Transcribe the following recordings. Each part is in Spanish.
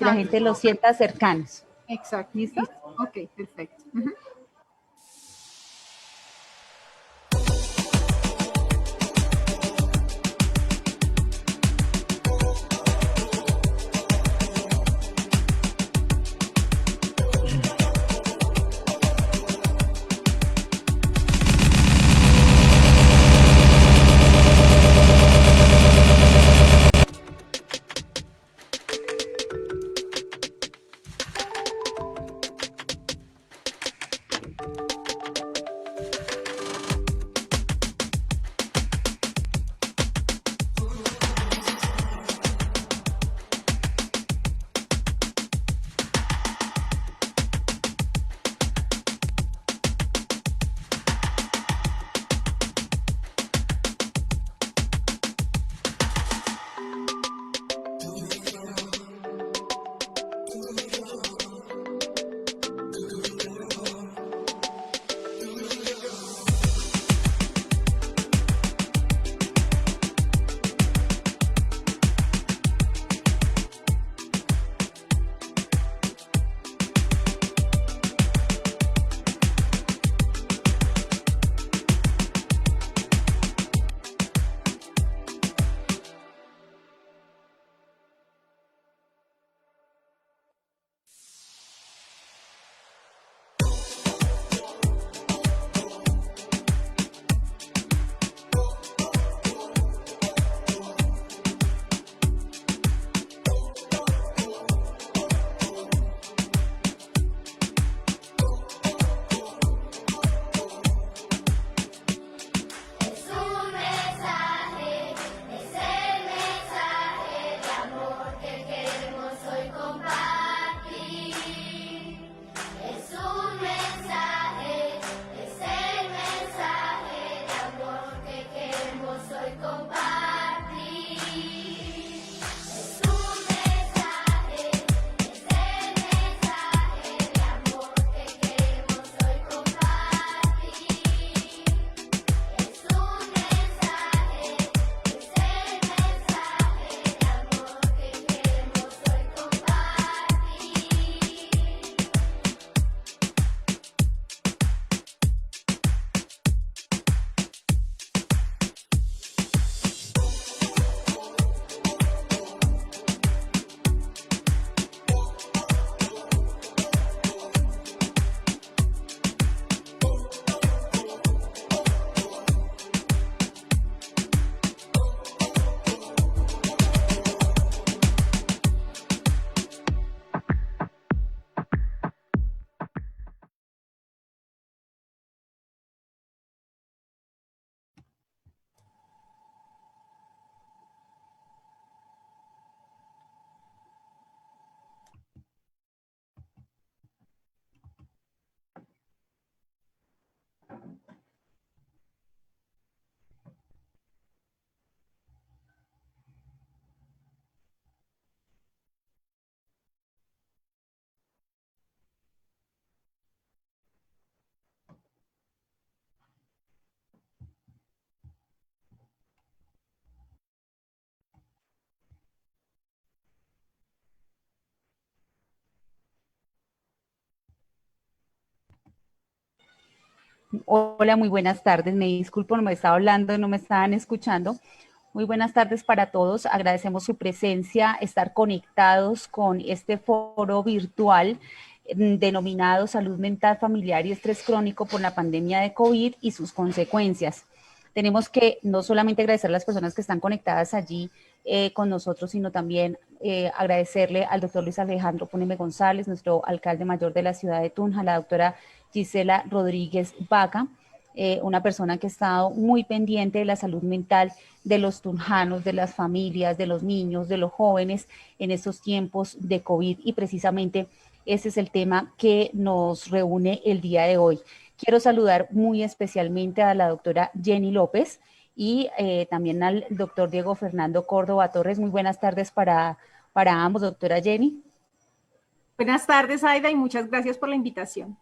la gente los sienta cercanos. Exacto. ¿Listo? Ok, perfecto. Hola, muy buenas tardes. Me disculpo, no me estaba hablando, no me estaban escuchando. Muy buenas tardes para todos. Agradecemos su presencia, estar conectados con este foro virtual denominado Salud Mental Familiar y Estrés Crónico por la pandemia de COVID y sus consecuencias. Tenemos que no solamente agradecer a las personas que están conectadas allí con nosotros, sino también agradecerle al doctor Luis Alejandro Poneme González, nuestro alcalde mayor de la ciudad de Tunja, la doctora Gisela Rodríguez Vaca, una persona que ha estado muy pendiente de la salud mental de los tunjanos, de las familias, de los niños, de los jóvenes en estos tiempos de COVID, y precisamente ese es el tema que nos reúne el día de hoy. Quiero saludar muy especialmente a la doctora Jenny López y también al doctor Diego Fernando Córdoba Torres. Muy buenas tardes para ambos, doctora Jenny. Buenas tardes, Aida, y muchas gracias por la invitación.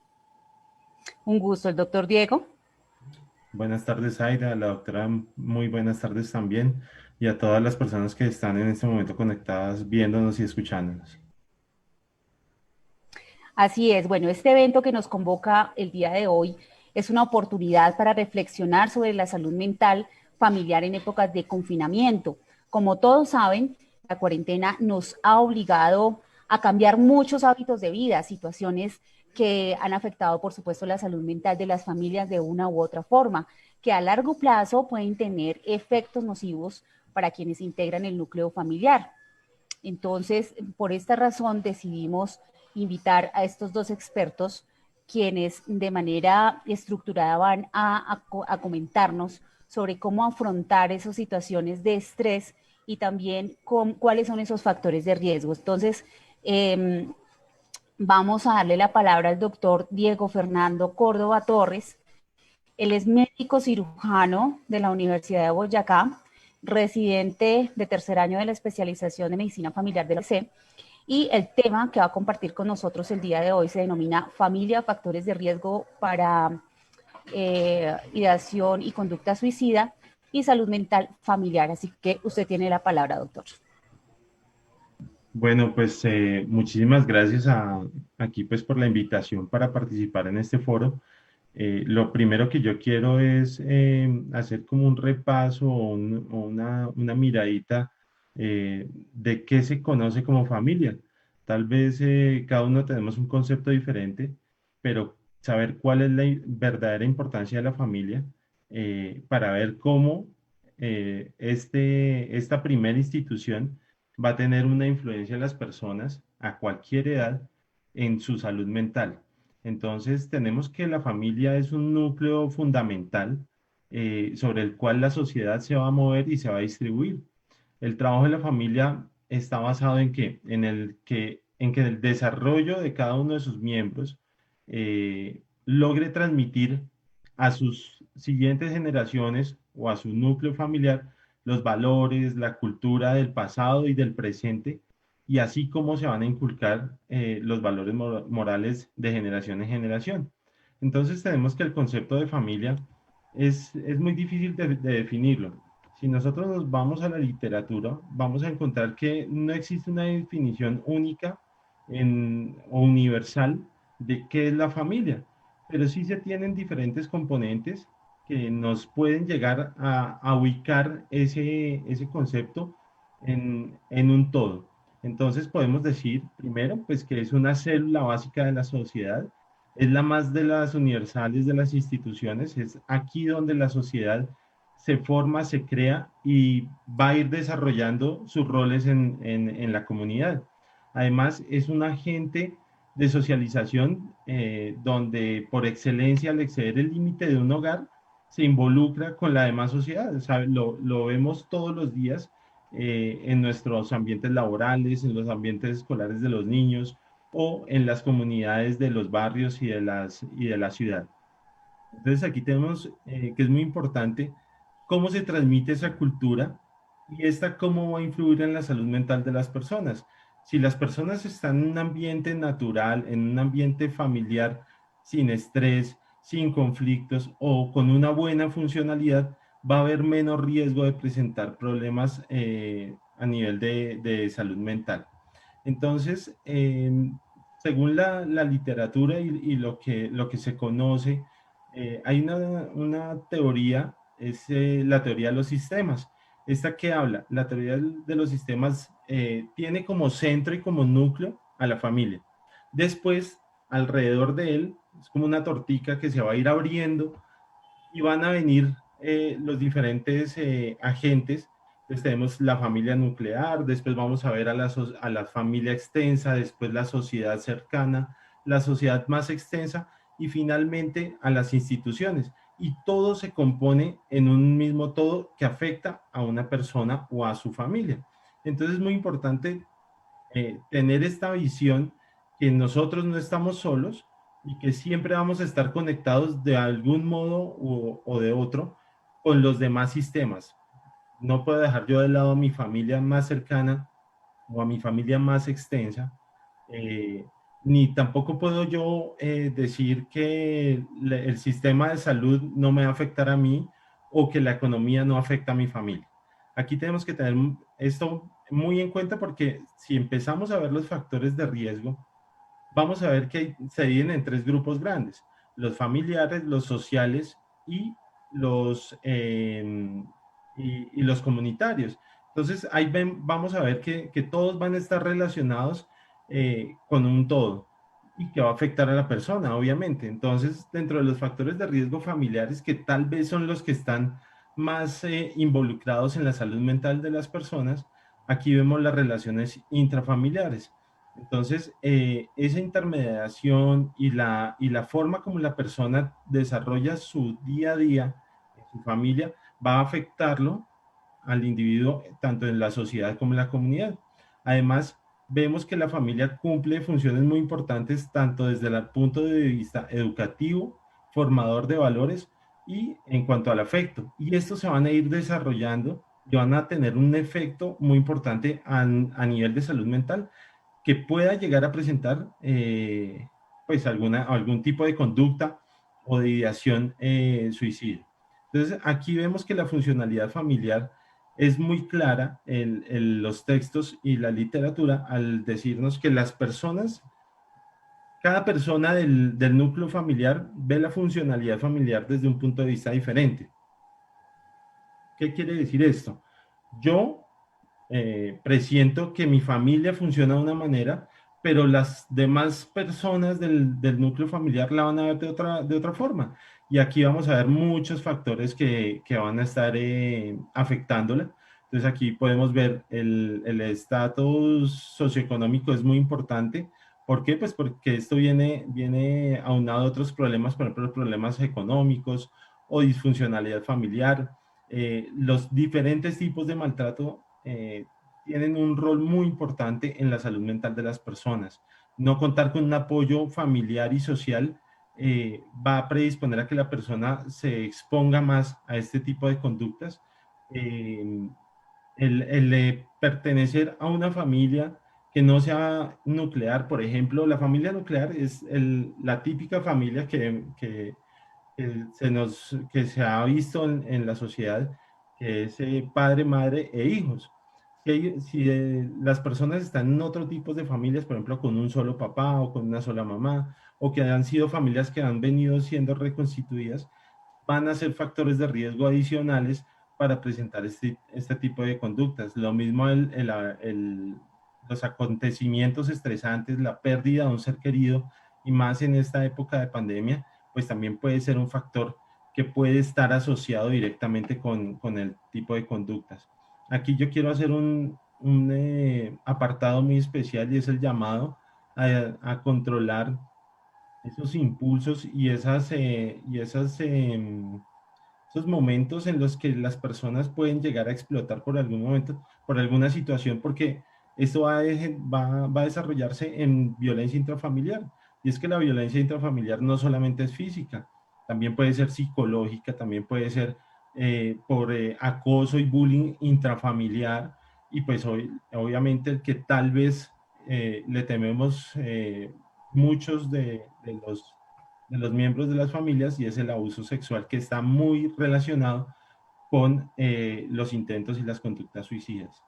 Un gusto, el doctor Diego. Buenas tardes, Aida, la doctora, muy buenas tardes también, y a todas las personas que están en este momento conectadas, viéndonos y escuchándonos. Así es, bueno, este evento que nos convoca el día de hoy es una oportunidad para reflexionar sobre la salud mental familiar en épocas de confinamiento. Como todos saben, la cuarentena nos ha obligado a cambiar muchos hábitos de vida, situaciones que han afectado, por supuesto, la salud mental de las familias de una u otra forma, que a largo plazo pueden tener efectos nocivos para quienes integran el núcleo familiar. Entonces, por esta razón decidimos invitar a estos dos expertos, quienes de manera estructurada van a comentarnos sobre cómo afrontar esas situaciones de estrés y también cuáles son esos factores de riesgo. Entonces, eh, vamos a darle la palabra al doctor Diego Fernando Córdoba Torres. Él es médico cirujano de la Universidad de Boyacá, residente de tercer año de la especialización de medicina familiar de la UC, y el tema que va a compartir con nosotros el día de hoy se denomina familia, factores de riesgo para ideación y conducta suicida y salud mental familiar. Así que usted tiene la palabra, doctor. Bueno, pues muchísimas gracias aquí pues por la invitación para participar en este foro. Lo primero que yo quiero es hacer como un repaso o una miradita de qué se conoce como familia. Tal vez cada uno tenemos un concepto diferente, pero saber cuál es la verdadera importancia de la familia para ver cómo esta primera institución va a tener una influencia en las personas a cualquier edad en su salud mental. Entonces, tenemos que la familia es un núcleo fundamental sobre el cual la sociedad se va a mover y se va a distribuir. El trabajo de la familia está basado en qué? En que el desarrollo de cada uno de sus miembros logre transmitir a sus siguientes generaciones o a su núcleo familiar los valores, la cultura del pasado y del presente, y así como se van a inculcar los valores morales de generación en generación. Entonces tenemos que el concepto de familia es muy difícil de definirlo. Si nosotros nos vamos a la literatura, vamos a encontrar que no existe una definición única o universal de qué es la familia, pero sí se tienen diferentes componentes que nos pueden llegar a ubicar ese concepto en un todo. Entonces podemos decir, primero, pues que es una célula básica de la sociedad, es la más de las universales de las instituciones, es aquí donde la sociedad se forma, se crea y va a ir desarrollando sus roles en la comunidad. Además, es un agente de socialización donde por excelencia al exceder el límite de un hogar se involucra con la demás sociedad. O sea, lo vemos todos los días en nuestros ambientes laborales, en los ambientes escolares de los niños o en las comunidades de los barrios y de la ciudad. Entonces aquí tenemos que es muy importante cómo se transmite esa cultura y esta cómo va a influir en la salud mental de las personas. Si las personas están en un ambiente natural, en un ambiente familiar, sin estrés, sin conflictos o con una buena funcionalidad, va a haber menos riesgo de presentar problemas a nivel de salud mental. Entonces, según la literatura y lo que se conoce, hay una teoría, es la teoría de los sistemas. Esta que habla, la teoría de los sistemas tiene como centro y como núcleo a la familia. Después, alrededor de él, es como una tortica que se va a ir abriendo y van a venir los diferentes agentes. Entonces tenemos la familia nuclear, después vamos a ver a la familia extensa, después la sociedad cercana, la sociedad más extensa y finalmente a las instituciones. Y todo se compone en un mismo todo que afecta a una persona o a su familia. Entonces es muy importante tener esta visión que nosotros no estamos solos y que siempre vamos a estar conectados de algún modo o de otro con los demás sistemas. No puedo dejar yo de lado a mi familia más cercana o a mi familia más extensa, eh, ni tampoco puedo yo decir que el sistema de salud no me va a afectar a mí o que la economía no afecta a mi familia. Aquí tenemos que tener esto muy en cuenta porque si empezamos a ver los factores de riesgo, vamos a ver que se dividen en tres grupos grandes: los familiares, los sociales y y los comunitarios. Entonces, ahí vamos a ver que todos van a estar relacionados con un todo y que va a afectar a la persona, obviamente. Entonces, dentro de los factores de riesgo familiares, que tal vez son los que están más involucrados en la salud mental de las personas, aquí vemos las relaciones intrafamiliares. Entonces, esa intermediación y la forma como la persona desarrolla su día a día en su familia va a afectarlo al individuo tanto en la sociedad como en la comunidad. Además, vemos que la familia cumple funciones muy importantes tanto desde el punto de vista educativo, formador de valores y en cuanto al afecto. Y estos se van a ir desarrollando y van a tener un efecto muy importante a nivel de salud mental que pueda llegar a presentar pues algún tipo de conducta o de ideación suicida. Entonces, aquí vemos que la funcionalidad familiar es muy clara en los textos y la literatura al decirnos que las personas, cada persona del núcleo familiar ve la funcionalidad familiar desde un punto de vista diferente. ¿Qué quiere decir esto? Yo presiento que mi familia funciona de una manera, pero las demás personas del núcleo familiar la van a ver de otra forma. Y aquí vamos a ver muchos factores que van a estar afectándola. Entonces aquí podemos ver el estatus socioeconómico es muy importante. ¿Por qué? Pues porque esto viene aunado a otros problemas, por ejemplo, problemas económicos o disfuncionalidad familiar. Los diferentes tipos de maltrato tienen un rol muy importante en la salud mental de las personas. No contar con un apoyo familiar y social va a predisponer a que la persona se exponga más a este tipo de conductas. Eh, el pertenecer a una familia que no sea nuclear, por ejemplo, la familia nuclear es la típica familia que se ha visto en la sociedad, que es padre, madre e hijos. Si las personas están en otro tipo de familias, por ejemplo, con un solo papá o con una sola mamá, o que han sido familias que han venido siendo reconstituidas, van a ser factores de riesgo adicionales para presentar este tipo de conductas. Lo mismo los acontecimientos estresantes, la pérdida de un ser querido, y más en esta época de pandemia, pues también puede ser un factor que puede estar asociado directamente con el tipo de conductas. Aquí yo quiero hacer un apartado muy especial y es el llamado a controlar esos impulsos esos momentos en los que las personas pueden llegar a explotar por algún momento, por alguna situación, porque esto va a desarrollarse en violencia intrafamiliar. Y es que la violencia intrafamiliar no solamente es física, también puede ser psicológica, también puede ser por acoso y bullying intrafamiliar, y pues obviamente el que tal vez le tememos muchos de los miembros de las familias, y es el abuso sexual, que está muy relacionado con los intentos y las conductas suicidas.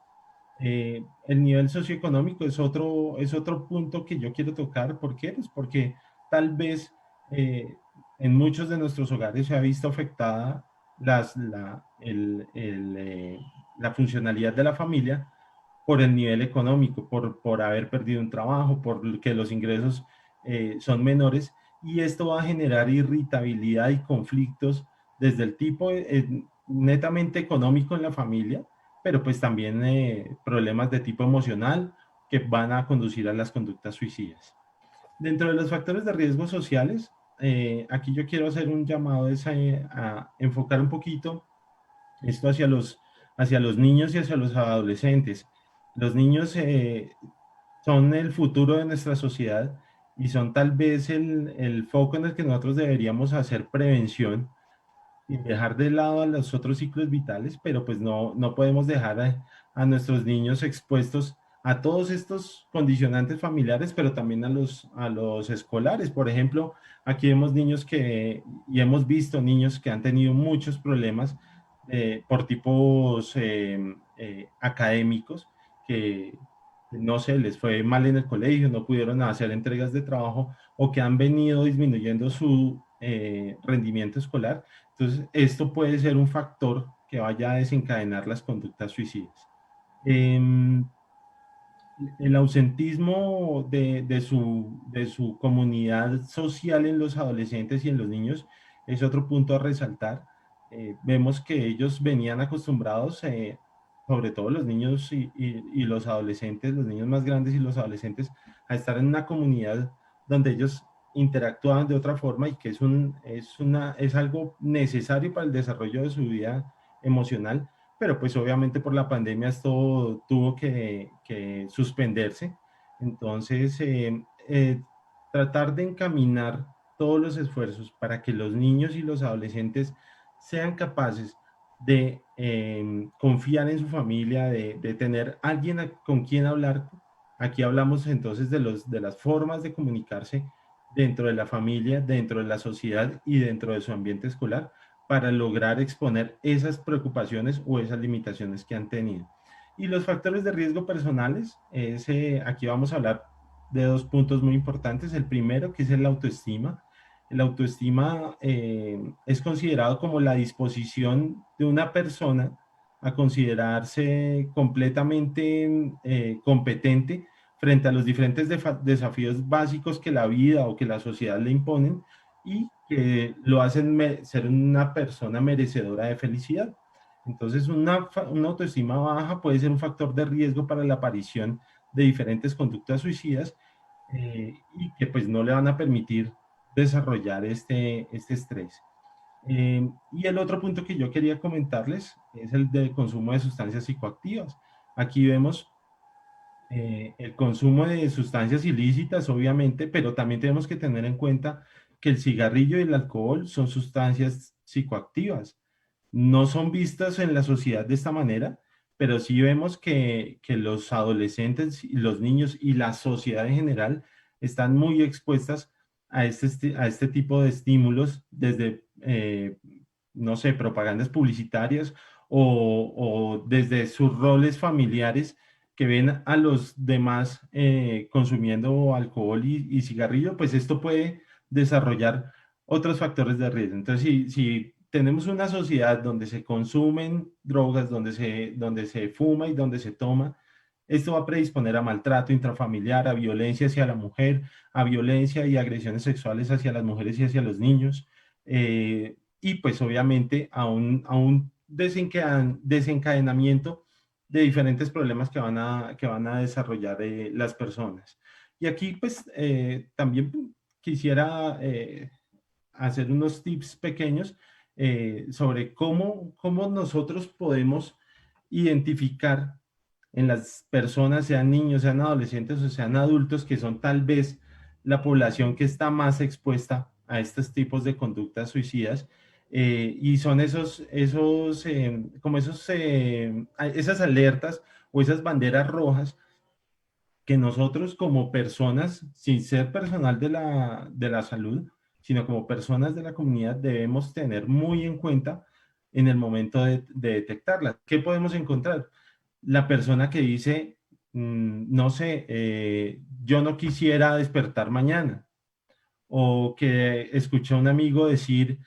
El nivel socioeconómico es otro punto que yo quiero tocar. ¿Por qué? Pues porque tal vez en muchos de nuestros hogares se ha visto afectada la funcionalidad de la familia por el nivel económico, por haber perdido un trabajo, por que los ingresos son menores, y esto va a generar irritabilidad y conflictos desde el tipo netamente económico en la familia, pero pues también problemas de tipo emocional que van a conducir a las conductas suicidas. Dentro de los factores de riesgo sociales, aquí yo quiero hacer un llamado a enfocar un poquito esto hacia los niños y hacia los adolescentes. Los niños son el futuro de nuestra sociedad y son tal vez el foco en el que nosotros deberíamos hacer prevención y dejar de lado a los otros ciclos vitales, pero pues no podemos dejar a nuestros niños expuestos a todos estos condicionantes familiares, pero también a los escolares. Por ejemplo, aquí vemos y hemos visto niños que han tenido muchos problemas por tipos académicos, que no sé, les fue mal en el colegio, no pudieron hacer entregas de trabajo o que han venido disminuyendo su rendimiento escolar. Entonces, esto puede ser un factor que vaya a desencadenar las conductas suicidas. Em, el ausentismo de su comunidad social en los adolescentes y en los niños es otro punto a resaltar. Vemos que ellos venían acostumbrados, sobre todo los niños y los adolescentes, los niños más grandes y los adolescentes, a estar en una comunidad donde ellos interactuaban de otra forma y que es algo necesario para el desarrollo de su vida emocional, pero pues obviamente por la pandemia esto tuvo que suspenderse. Entonces, tratar de encaminar todos los esfuerzos para que los niños y los adolescentes sean capaces de confiar en su familia, de tener alguien con quien hablar. Aquí hablamos entonces de las formas de comunicarse dentro de la familia, dentro de la sociedad y dentro de su ambiente escolar para lograr exponer esas preocupaciones o esas limitaciones que han tenido. Y los factores de riesgo personales, aquí vamos a hablar de dos puntos muy importantes. El primero, que es el autoestima. El autoestima es considerado como la disposición de una persona a considerarse completamente competente frente a los diferentes desafíos básicos que la vida o que la sociedad le imponen y que lo hacen ser una persona merecedora de felicidad. Entonces, una autoestima baja puede ser un factor de riesgo para la aparición de diferentes conductas suicidas y que pues no le van a permitir desarrollar este estrés. Y el otro punto que yo quería comentarles es el del consumo de sustancias psicoactivas. Aquí vemos el consumo de sustancias ilícitas, obviamente, pero también tenemos que tener en cuenta que el cigarrillo y el alcohol son sustancias psicoactivas. No son vistas en la sociedad de esta manera, pero sí vemos que los adolescentes, y los niños y la sociedad en general están muy expuestas a este tipo de estímulos desde, no sé, propagandas publicitarias o desde sus roles familiares que ven a los demás consumiendo alcohol y cigarrillo, pues esto puede desarrollar otros factores de riesgo. Entonces, si tenemos una sociedad donde se consumen drogas, donde se fuma y donde se toma, esto va a predisponer a maltrato intrafamiliar, a violencia hacia la mujer, a violencia y agresiones sexuales hacia las mujeres y hacia los niños, y pues obviamente a un desencadenamiento de diferentes problemas que van a desarrollar las personas. Y aquí pues también quisiera hacer unos tips pequeños sobre cómo nosotros podemos identificar en las personas, sean niños, sean adolescentes o sean adultos, que son tal vez la población que está más expuesta a estos tipos de conductas suicidas. Y son esas alertas o esas banderas rojas que nosotros como personas, sin ser personal de la salud, sino como personas de la comunidad, debemos tener muy en cuenta en el momento de detectarlas. ¿Qué podemos encontrar? La persona que dice, no sé, yo no quisiera despertar mañana, o que escuché a un amigo decir,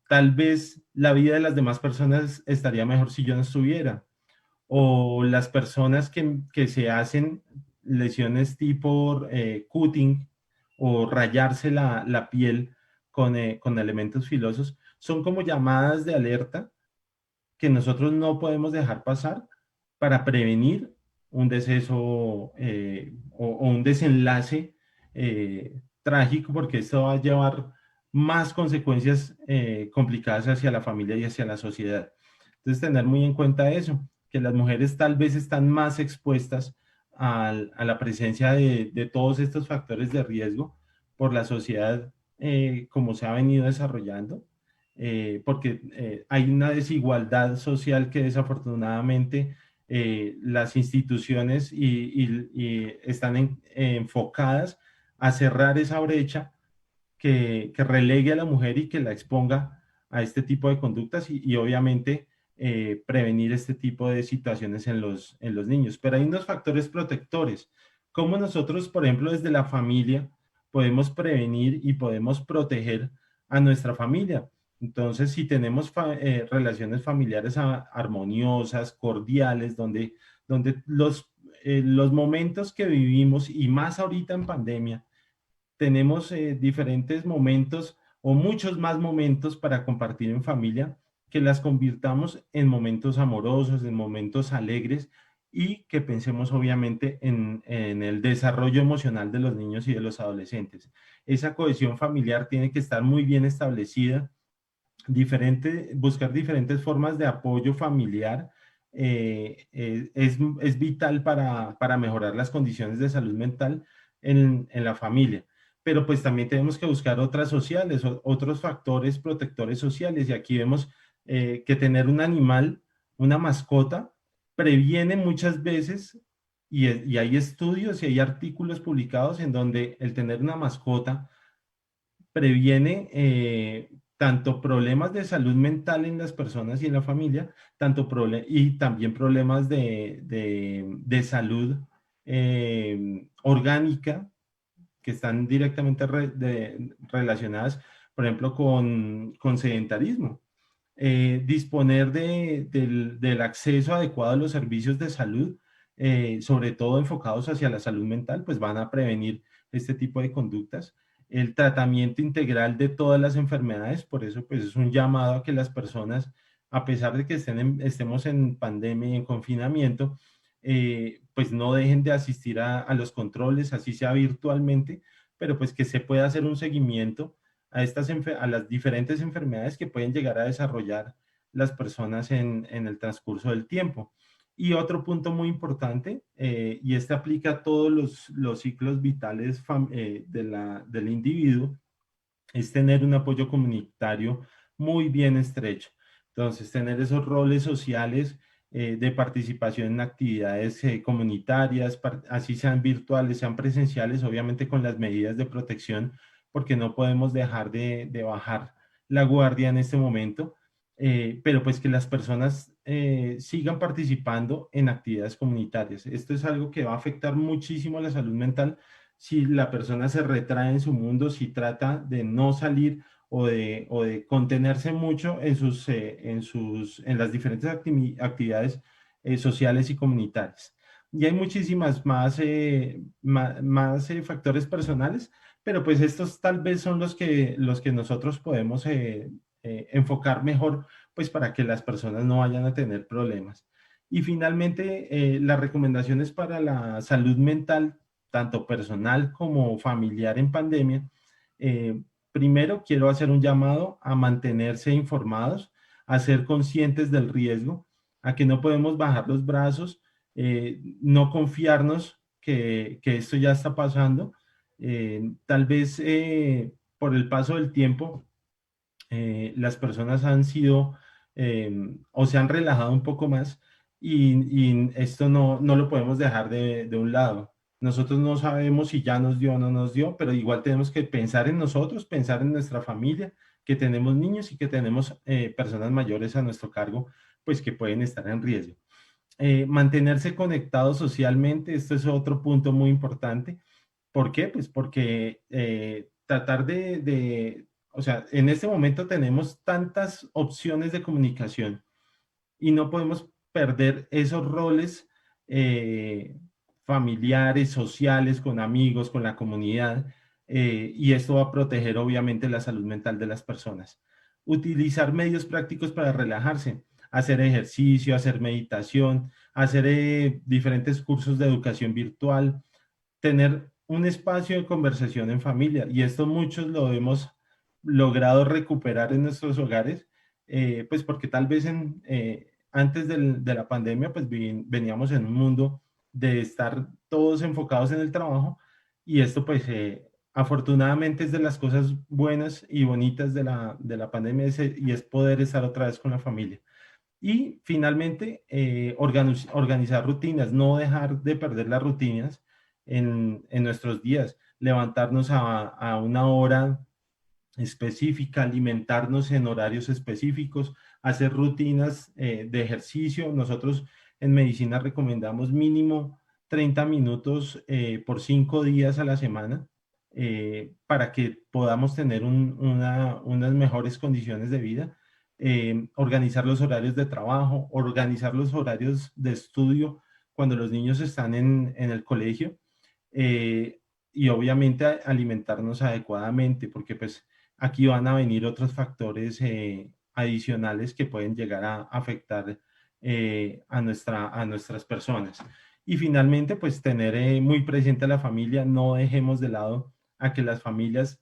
tal vez la vida de las demás personas estaría mejor si yo no estuviera, o las personas que se hacen lesiones tipo cutting o rayarse la piel con elementos filosos, son como llamadas de alerta que nosotros no podemos dejar pasar para prevenir un deceso o un desenlace trágico, porque esto va a llevar más consecuencias complicadas hacia la familia y hacia la sociedad. Entonces, tener muy en cuenta eso, que las mujeres tal vez están más expuestas a la presencia de todos estos factores de riesgo por la sociedad como se ha venido desarrollando, porque hay una desigualdad social que desafortunadamente las instituciones y están enfocadas a cerrar esa brecha que relegue a la mujer y que la exponga a este tipo de conductas y obviamente prevenir este tipo de situaciones en los niños. Pero hay unos factores protectores. ¿Cómo nosotros, por ejemplo, desde la familia podemos prevenir y podemos proteger a nuestra familia? Entonces, si tenemos relaciones familiares armoniosas, cordiales, donde los momentos que vivimos, y más ahorita en pandemia, tenemos diferentes momentos o muchos más momentos para compartir en familia, que las convirtamos en momentos amorosos, en momentos alegres, y que pensemos obviamente en el desarrollo emocional de los niños y de los adolescentes. Esa cohesión familiar tiene que estar muy bien establecida, buscar diferentes formas de apoyo familiar. Es vital para mejorar las condiciones de salud mental en la familia. Pero pues también tenemos que buscar otras sociales, otros factores protectores sociales. Y aquí vemos que tener un animal, una mascota, previene muchas veces, y hay estudios y hay artículos publicados en donde el tener una mascota previene tanto problemas de salud mental en las personas y en la familia, y también problemas de salud orgánica, que están directamente relacionadas, por ejemplo, con sedentarismo. Disponer del acceso adecuado a los servicios de salud, sobre todo enfocados hacia la salud mental, pues van a prevenir este tipo de conductas. El tratamiento integral de todas las enfermedades, por eso pues es un llamado a que las personas, a pesar de que estemos en pandemia y en confinamiento, pues no dejen de asistir a los controles, así sea virtualmente, pero pues que se pueda hacer un seguimiento a las diferentes enfermedades que pueden llegar a desarrollar las personas en el transcurso del tiempo. Y otro punto muy importante, y este aplica a todos los ciclos vitales del individuo, es tener un apoyo comunitario muy bien estrecho. Entonces, tener esos roles sociales de participación en actividades comunitarias, así sean virtuales, sean presenciales, obviamente con las medidas de protección, porque no podemos dejar de bajar la guardia en este momento, pero pues que las personas sigan participando en actividades comunitarias. Esto es algo que va a afectar muchísimo a la salud mental si la persona se retrae en su mundo, si trata de no salir o de contenerse mucho en las diferentes actividades sociales y comunitarias. Y hay muchísimas más factores personales, pero pues estos tal vez son los que nosotros podemos enfocar mejor, pues para que las personas no vayan a tener problemas. Y finalmente, las recomendaciones para la salud mental, tanto personal como familiar en pandemia. Primero, quiero hacer un llamado a mantenerse informados, a ser conscientes del riesgo, a que no podemos bajar los brazos, no confiarnos que esto ya está pasando. Tal vez por el paso del tiempo, las personas han sido o se han relajado un poco más, y esto no lo podemos dejar de un lado. Nosotros no sabemos si ya nos dio o no nos dio, pero igual tenemos que pensar en nosotros, pensar en nuestra familia, que tenemos niños y que tenemos personas mayores a nuestro cargo, pues que pueden estar en riesgo. Mantenerse conectados socialmente, esto es otro punto muy importante. ¿Por qué? Pues porque tratar o sea, en este momento tenemos tantas opciones de comunicación y no podemos perder esos roles eh, familiares, sociales, con amigos, con la comunidad, y esto va a proteger obviamente la salud mental de las personas. Utilizar medios prácticos para relajarse, hacer ejercicio, hacer meditación, hacer diferentes cursos de educación virtual, tener un espacio de conversación en familia, y esto muchos lo hemos logrado recuperar en nuestros hogares, pues porque tal vez antes de la pandemia, pues veníamos en un mundo de estar todos enfocados en el trabajo, y esto pues afortunadamente es de las cosas buenas y bonitas de la pandemia, y es poder estar otra vez con la familia. Y finalmente, organizar rutinas, no dejar de perder las rutinas en nuestros días, levantarnos a una hora específica, alimentarnos en horarios específicos, hacer rutinas de ejercicio. Nosotros en medicina recomendamos mínimo 30 minutos por 5 días a la semana para que podamos tener unas mejores condiciones de vida. Organizar los horarios de trabajo, organizar los horarios de estudio cuando los niños están en el colegio, y obviamente alimentarnos adecuadamente, porque pues aquí van a venir otros factores adicionales que pueden llegar a afectar a nuestras personas. Y finalmente, pues tener muy presente a la familia. No dejemos de lado a que las familias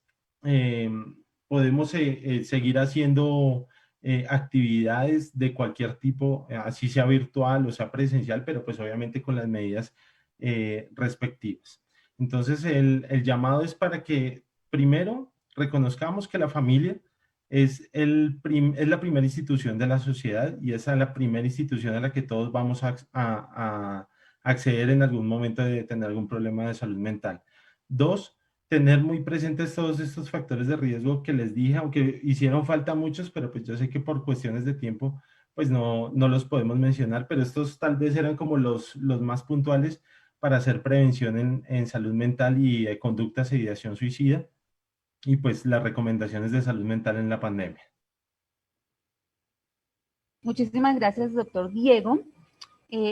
podemos seguir haciendo actividades de cualquier tipo, así sea virtual o sea presencial, pero pues obviamente con las medidas respectivas. Entonces, el llamado es para que primero reconozcamos que la familia es la primera institución de la sociedad, y esa es la primera institución a la que todos vamos a acceder en algún momento de tener algún problema de salud mental. Dos, tener muy presentes todos estos factores de riesgo que les dije, aunque hicieron falta muchos, pero pues yo sé que por cuestiones de tiempo pues no los podemos mencionar, pero estos tal vez eran como los más puntuales para hacer prevención en salud mental y conductas de ideación suicida, y pues las recomendaciones de salud mental en la pandemia. Muchísimas gracias, doctor Diego.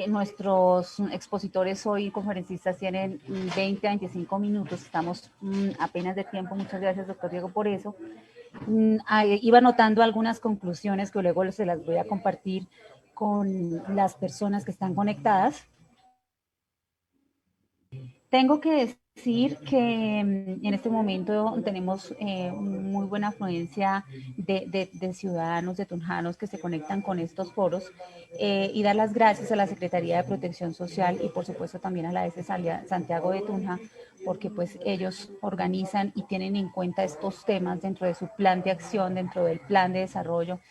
Nuestros expositores hoy, conferencistas, tienen 20 a 25 minutos, estamos apenas de tiempo. Muchas gracias, doctor Diego, por eso. Iba anotando algunas conclusiones que luego se las voy a compartir con las personas que están conectadas. Tengo que decir que en este momento tenemos muy buena afluencia de ciudadanos, de tunjanos que se conectan con estos foros, y dar las gracias a la Secretaría de Protección Social y por supuesto también a la S. Santiago de Tunja, porque pues ellos organizan y tienen en cuenta estos temas dentro de su plan de acción, dentro del plan de desarrollo,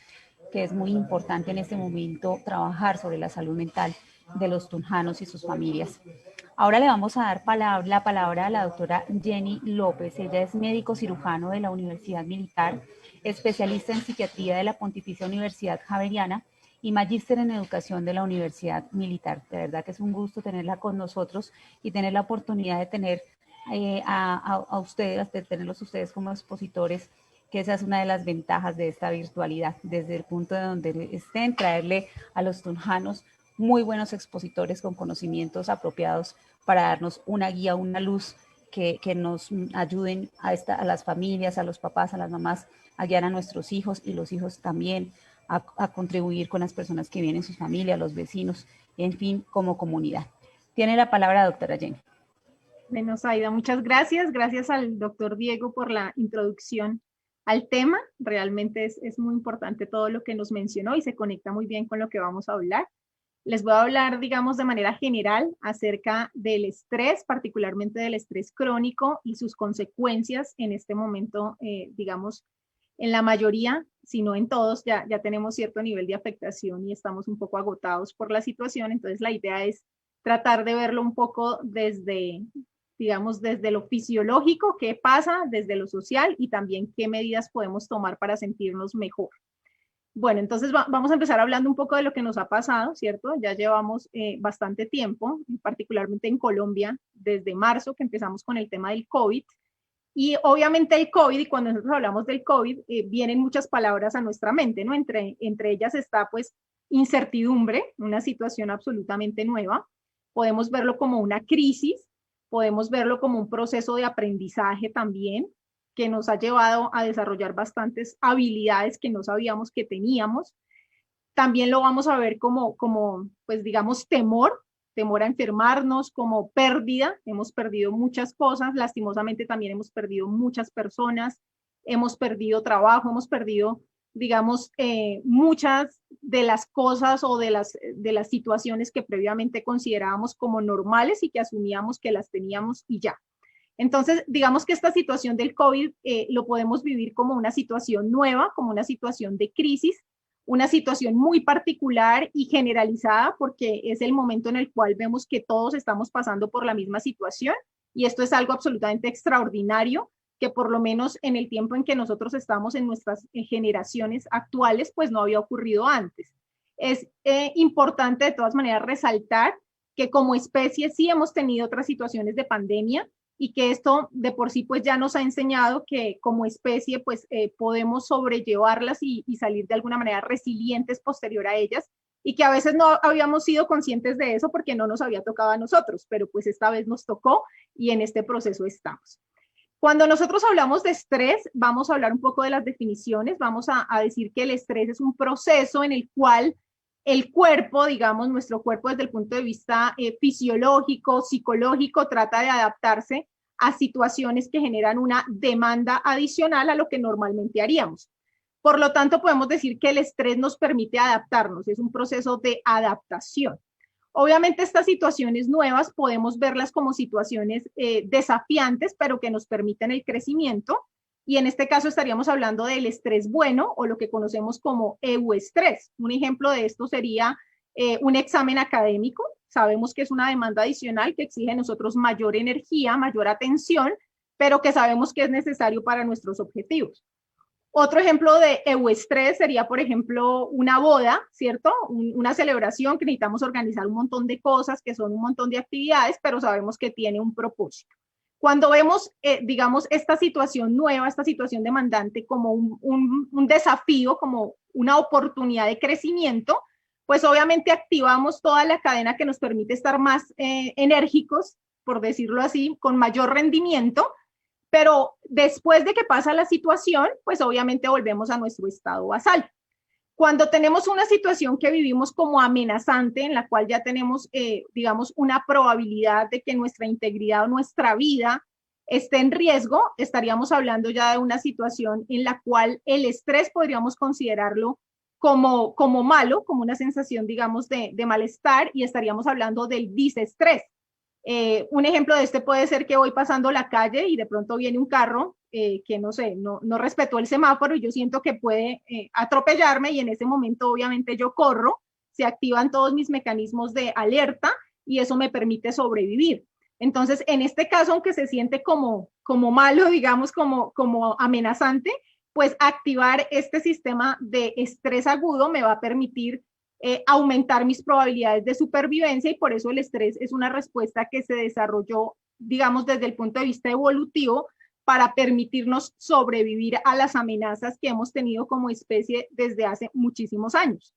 que es muy importante en este momento trabajar sobre la salud mental de los tunjanos y sus familias. Ahora le vamos a dar la palabra a la doctora Jenny López. Ella es médico cirujano de la Universidad Militar, especialista en psiquiatría de la Pontificia Universidad Javeriana y magíster en educación de la Universidad Militar. De verdad que es un gusto tenerla con nosotros y tener la oportunidad de tener a ustedes, de tenerlos ustedes como expositores, que esa es una de las ventajas de esta virtualidad. Desde el punto de donde estén, traerle a los tunjanos muy buenos expositores con conocimientos apropiados para darnos una guía, una luz que nos ayuden a las familias, a los papás, a las mamás, a guiar a nuestros hijos, y los hijos también a contribuir con las personas que vienen, sus familias, los vecinos, en fin, como comunidad. Tiene la palabra doctora Jenny. Bueno, Zaida, muchas gracias. Gracias al doctor Diego por la introducción al tema. Realmente es muy importante todo lo que nos mencionó y se conecta muy bien con lo que vamos a hablar. Les voy a hablar, digamos, de manera general acerca del estrés, particularmente del estrés crónico y sus consecuencias en este momento, digamos, en la mayoría, si no en todos, ya tenemos cierto nivel de afectación y estamos un poco agotados por la situación. Entonces, la idea es tratar de verlo un poco desde, digamos, desde lo fisiológico, qué pasa, desde lo social y también qué medidas podemos tomar para sentirnos mejor. Bueno, entonces vamos a empezar hablando un poco de lo que nos ha pasado, ¿cierto? Ya llevamos bastante tiempo, particularmente en Colombia, desde marzo que empezamos con el tema del COVID. Y obviamente el COVID, y cuando nosotros hablamos del COVID, vienen muchas palabras a nuestra mente, ¿no? Entre ellas está, pues, incertidumbre, una situación absolutamente nueva. Podemos verlo como una crisis, podemos verlo como un proceso de aprendizaje también, que nos ha llevado a desarrollar bastantes habilidades que no sabíamos que teníamos. También lo vamos a ver como pues digamos, temor a enfermarnos, como pérdida. Hemos perdido muchas cosas, lastimosamente también hemos perdido muchas personas, hemos perdido trabajo, hemos perdido, digamos, muchas de las cosas o de las situaciones que previamente considerábamos como normales y que asumíamos que las teníamos y ya. Entonces, digamos que esta situación del COVID lo podemos vivir como una situación nueva, como una situación de crisis, una situación muy particular y generalizada, porque es el momento en el cual vemos que todos estamos pasando por la misma situación, y esto es algo absolutamente extraordinario, que por lo menos en el tiempo en que nosotros estamos en nuestras generaciones actuales, pues no había ocurrido antes. Es importante de todas maneras resaltar que como especie sí hemos tenido otras situaciones de pandemia y que esto de por sí pues ya nos ha enseñado que como especie pues podemos sobrellevarlas y salir de alguna manera resilientes posterior a ellas, y que a veces no habíamos sido conscientes de eso porque no nos había tocado a nosotros, pero pues esta vez nos tocó y en este proceso estamos. Cuando nosotros hablamos de estrés, vamos a hablar un poco de las definiciones, vamos a decir que el estrés es un proceso en el cual el cuerpo, digamos, nuestro cuerpo desde el punto de vista fisiológico, psicológico, trata de adaptarse a situaciones que generan una demanda adicional a lo que normalmente haríamos. Por lo tanto, podemos decir que el estrés nos permite adaptarnos, es un proceso de adaptación. Obviamente estas situaciones nuevas podemos verlas como situaciones desafiantes, pero que nos permiten el crecimiento. Y en este caso estaríamos hablando del estrés bueno o lo que conocemos como euestrés. Un ejemplo de esto sería un examen académico. Sabemos que es una demanda adicional que exige de nosotros mayor energía, mayor atención, pero que sabemos que es necesario para nuestros objetivos. Otro ejemplo de euestrés sería, por ejemplo, una boda, ¿cierto? Una celebración que necesitamos organizar un montón de cosas, que son un montón de actividades, pero sabemos que tiene un propósito. Cuando vemos, digamos, esta situación nueva, esta situación demandante como un desafío, como una oportunidad de crecimiento, pues obviamente activamos toda la cadena que nos permite estar más enérgicos, por decirlo así, con mayor rendimiento. Pero después de que pasa la situación, pues obviamente volvemos a nuestro estado basal. Cuando tenemos una situación que vivimos como amenazante, en la cual ya tenemos, digamos, una probabilidad de que nuestra integridad o nuestra vida esté en riesgo, estaríamos hablando ya de una situación en la cual el estrés podríamos considerarlo como malo, como una sensación, digamos, de malestar, y estaríamos hablando del disestrés. Un ejemplo de este puede ser que voy pasando la calle y de pronto viene un carro que no sé, no respetó el semáforo y yo siento que puede atropellarme, y en ese momento obviamente yo corro, se activan todos mis mecanismos de alerta y eso me permite sobrevivir. Entonces, en este caso, aunque se siente como malo, digamos, como amenazante, pues activar este sistema de estrés agudo me va a permitir aumentar mis probabilidades de supervivencia, y por eso el estrés es una respuesta que se desarrolló, digamos, desde el punto de vista evolutivo para permitirnos sobrevivir a las amenazas que hemos tenido como especie desde hace muchísimos años.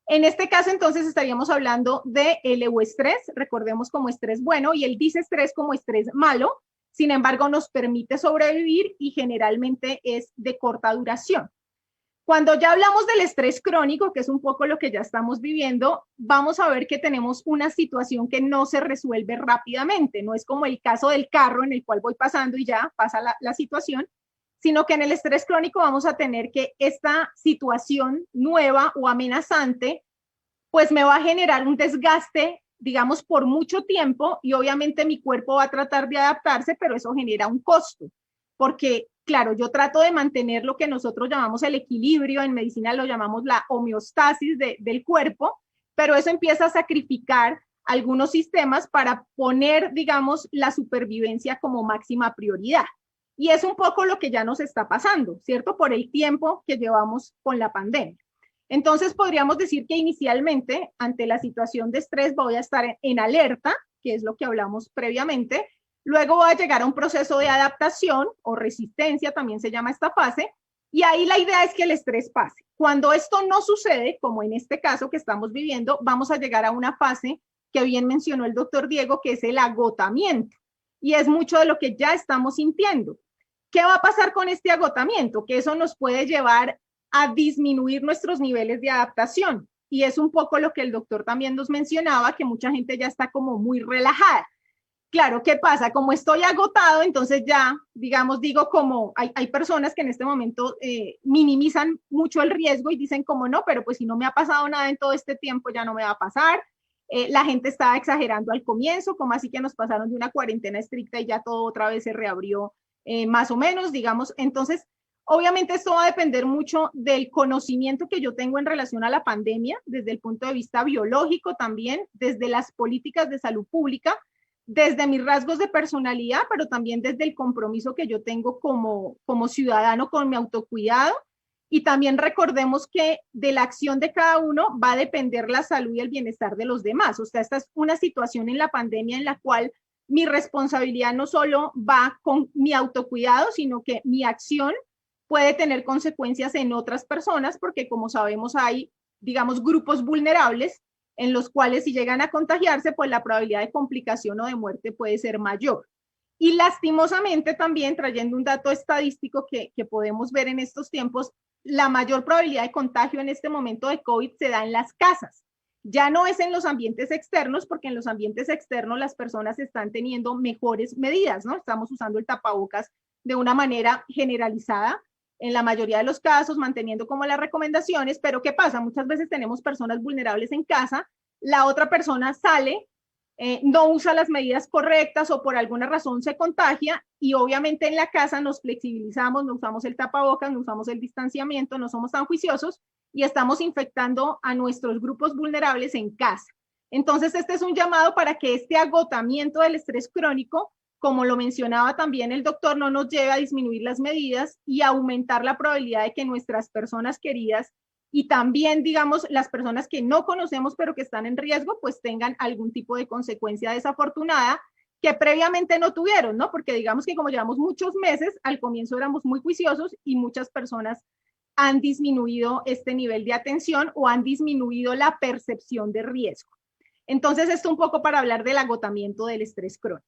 En este caso, entonces, estaríamos hablando del euestrés, recordemos como estrés bueno, y el disestrés como estrés malo. Sin embargo, nos permite sobrevivir y generalmente es de corta duración. Cuando ya hablamos del estrés crónico, que es un poco lo que ya estamos viviendo, vamos a ver que tenemos una situación que no se resuelve rápidamente. No es como el caso del carro en el cual voy pasando y ya pasa la situación, sino que en el estrés crónico vamos a tener que esta situación nueva o amenazante, pues me va a generar un desgaste, digamos, por mucho tiempo, y obviamente mi cuerpo va a tratar de adaptarse, pero eso genera un costo, porque claro, yo trato de mantener lo que nosotros llamamos el equilibrio, en medicina lo llamamos la homeostasis del cuerpo, pero eso empieza a sacrificar algunos sistemas para poner, digamos, la supervivencia como máxima prioridad. Y es un poco lo que ya nos está pasando, ¿cierto? Por el tiempo que llevamos con la pandemia. Entonces, podríamos decir que inicialmente, ante la situación de estrés, voy a estar en alerta, que es lo que hablamos previamente. Luego va a llegar a un proceso de adaptación o resistencia, también se llama esta fase, y ahí la idea es que el estrés pase. Cuando esto no sucede, como en este caso que estamos viviendo, vamos a llegar a una fase que bien mencionó el doctor Diego, que es el agotamiento, y es mucho de lo que ya estamos sintiendo. ¿Qué va a pasar con este agotamiento? Que eso nos puede llevar a disminuir nuestros niveles de adaptación, y es un poco lo que el doctor también nos mencionaba, que mucha gente ya está como muy relajada. Claro, ¿qué pasa? Como estoy agotado, entonces ya, digamos, digo como hay personas que en este momento minimizan mucho el riesgo y dicen como no, pero pues si no me ha pasado nada en todo este tiempo, ya no me va a pasar. La gente estaba exagerando al comienzo, como así que nos pasaron de una cuarentena estricta y ya todo otra vez se reabrió más o menos, digamos. Entonces, obviamente esto va a depender mucho del conocimiento que yo tengo en relación a la pandemia, desde el punto de vista biológico también, desde las políticas de salud pública, desde mis rasgos de personalidad, pero también desde el compromiso que yo tengo como ciudadano con mi autocuidado. Y también recordemos que de la acción de cada uno va a depender la salud y el bienestar de los demás. O sea, esta es una situación en la pandemia en la cual mi responsabilidad no solo va con mi autocuidado, sino que mi acción puede tener consecuencias en otras personas, porque como sabemos hay, digamos, grupos vulnerables en los cuales si llegan a contagiarse, pues la probabilidad de complicación o de muerte puede ser mayor. Y lastimosamente también, trayendo un dato estadístico que podemos ver en estos tiempos, la mayor probabilidad de contagio en este momento de COVID se da en las casas. Ya no es en los ambientes externos, porque en los ambientes externos las personas están teniendo mejores medidas, ¿no? Estamos usando el tapabocas de una manera generalizada, en la mayoría de los casos, manteniendo como las recomendaciones, pero ¿qué pasa? Muchas veces tenemos personas vulnerables en casa, la otra persona sale, no usa las medidas correctas o por alguna razón se contagia y obviamente en la casa nos flexibilizamos, no usamos el tapabocas, no usamos el distanciamiento, no somos tan juiciosos y estamos infectando a nuestros grupos vulnerables en casa. Entonces, este es un llamado para que este agotamiento del estrés crónico, como lo mencionaba también el doctor, no nos lleve a disminuir las medidas y a aumentar la probabilidad de que nuestras personas queridas y también, digamos, las personas que no conocemos pero que están en riesgo, pues tengan algún tipo de consecuencia desafortunada que previamente no tuvieron, ¿no? Porque digamos que como llevamos muchos meses, al comienzo éramos muy juiciosos y muchas personas han disminuido este nivel de atención o han disminuido la percepción de riesgo. Entonces, esto un poco para hablar del agotamiento del estrés crónico.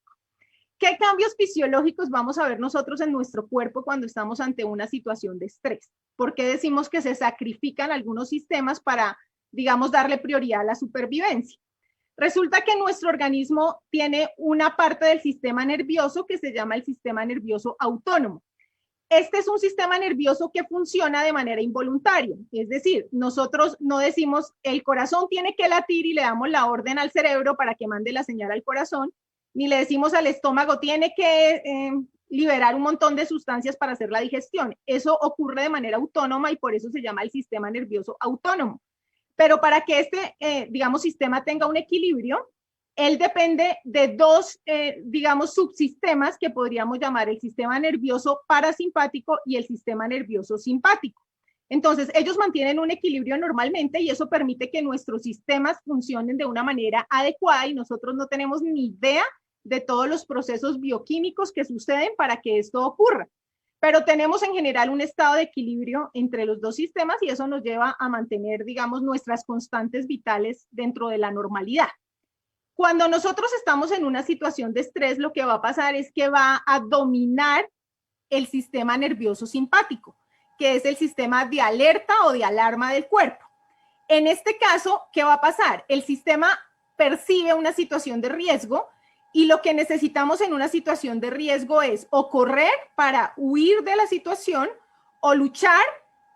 ¿Qué cambios fisiológicos vamos a ver nosotros en nuestro cuerpo cuando estamos ante una situación de estrés? ¿Por qué decimos que se sacrifican algunos sistemas para, digamos, darle prioridad a la supervivencia? Resulta que nuestro organismo tiene una parte del sistema nervioso que se llama el sistema nervioso autónomo. Este es un sistema nervioso que funciona de manera involuntaria, es decir, nosotros no decimos el corazón tiene que latir y le damos la orden al cerebro para que mande la señal al corazón, ni le decimos al estómago tiene que liberar un montón de sustancias para hacer la digestión. Eso ocurre de manera autónoma y por eso se llama el sistema nervioso autónomo. Pero para que este, digamos, sistema tenga un equilibrio, él depende de dos, digamos, subsistemas que podríamos llamar el sistema nervioso parasimpático y el sistema nervioso simpático. Entonces, ellos mantienen un equilibrio normalmente y eso permite que nuestros sistemas funcionen de una manera adecuada y nosotros no tenemos ni idea de todos los procesos bioquímicos que suceden para que esto ocurra. Pero tenemos en general un estado de equilibrio entre los dos sistemas y eso nos lleva a mantener, digamos, nuestras constantes vitales dentro de la normalidad. Cuando nosotros estamos en una situación de estrés, lo que va a pasar es que va a dominar el sistema nervioso simpático, que es el sistema de alerta o de alarma del cuerpo. En este caso, ¿qué va a pasar? El sistema percibe una situación de riesgo y lo que necesitamos en una situación de riesgo es o correr para huir de la situación o luchar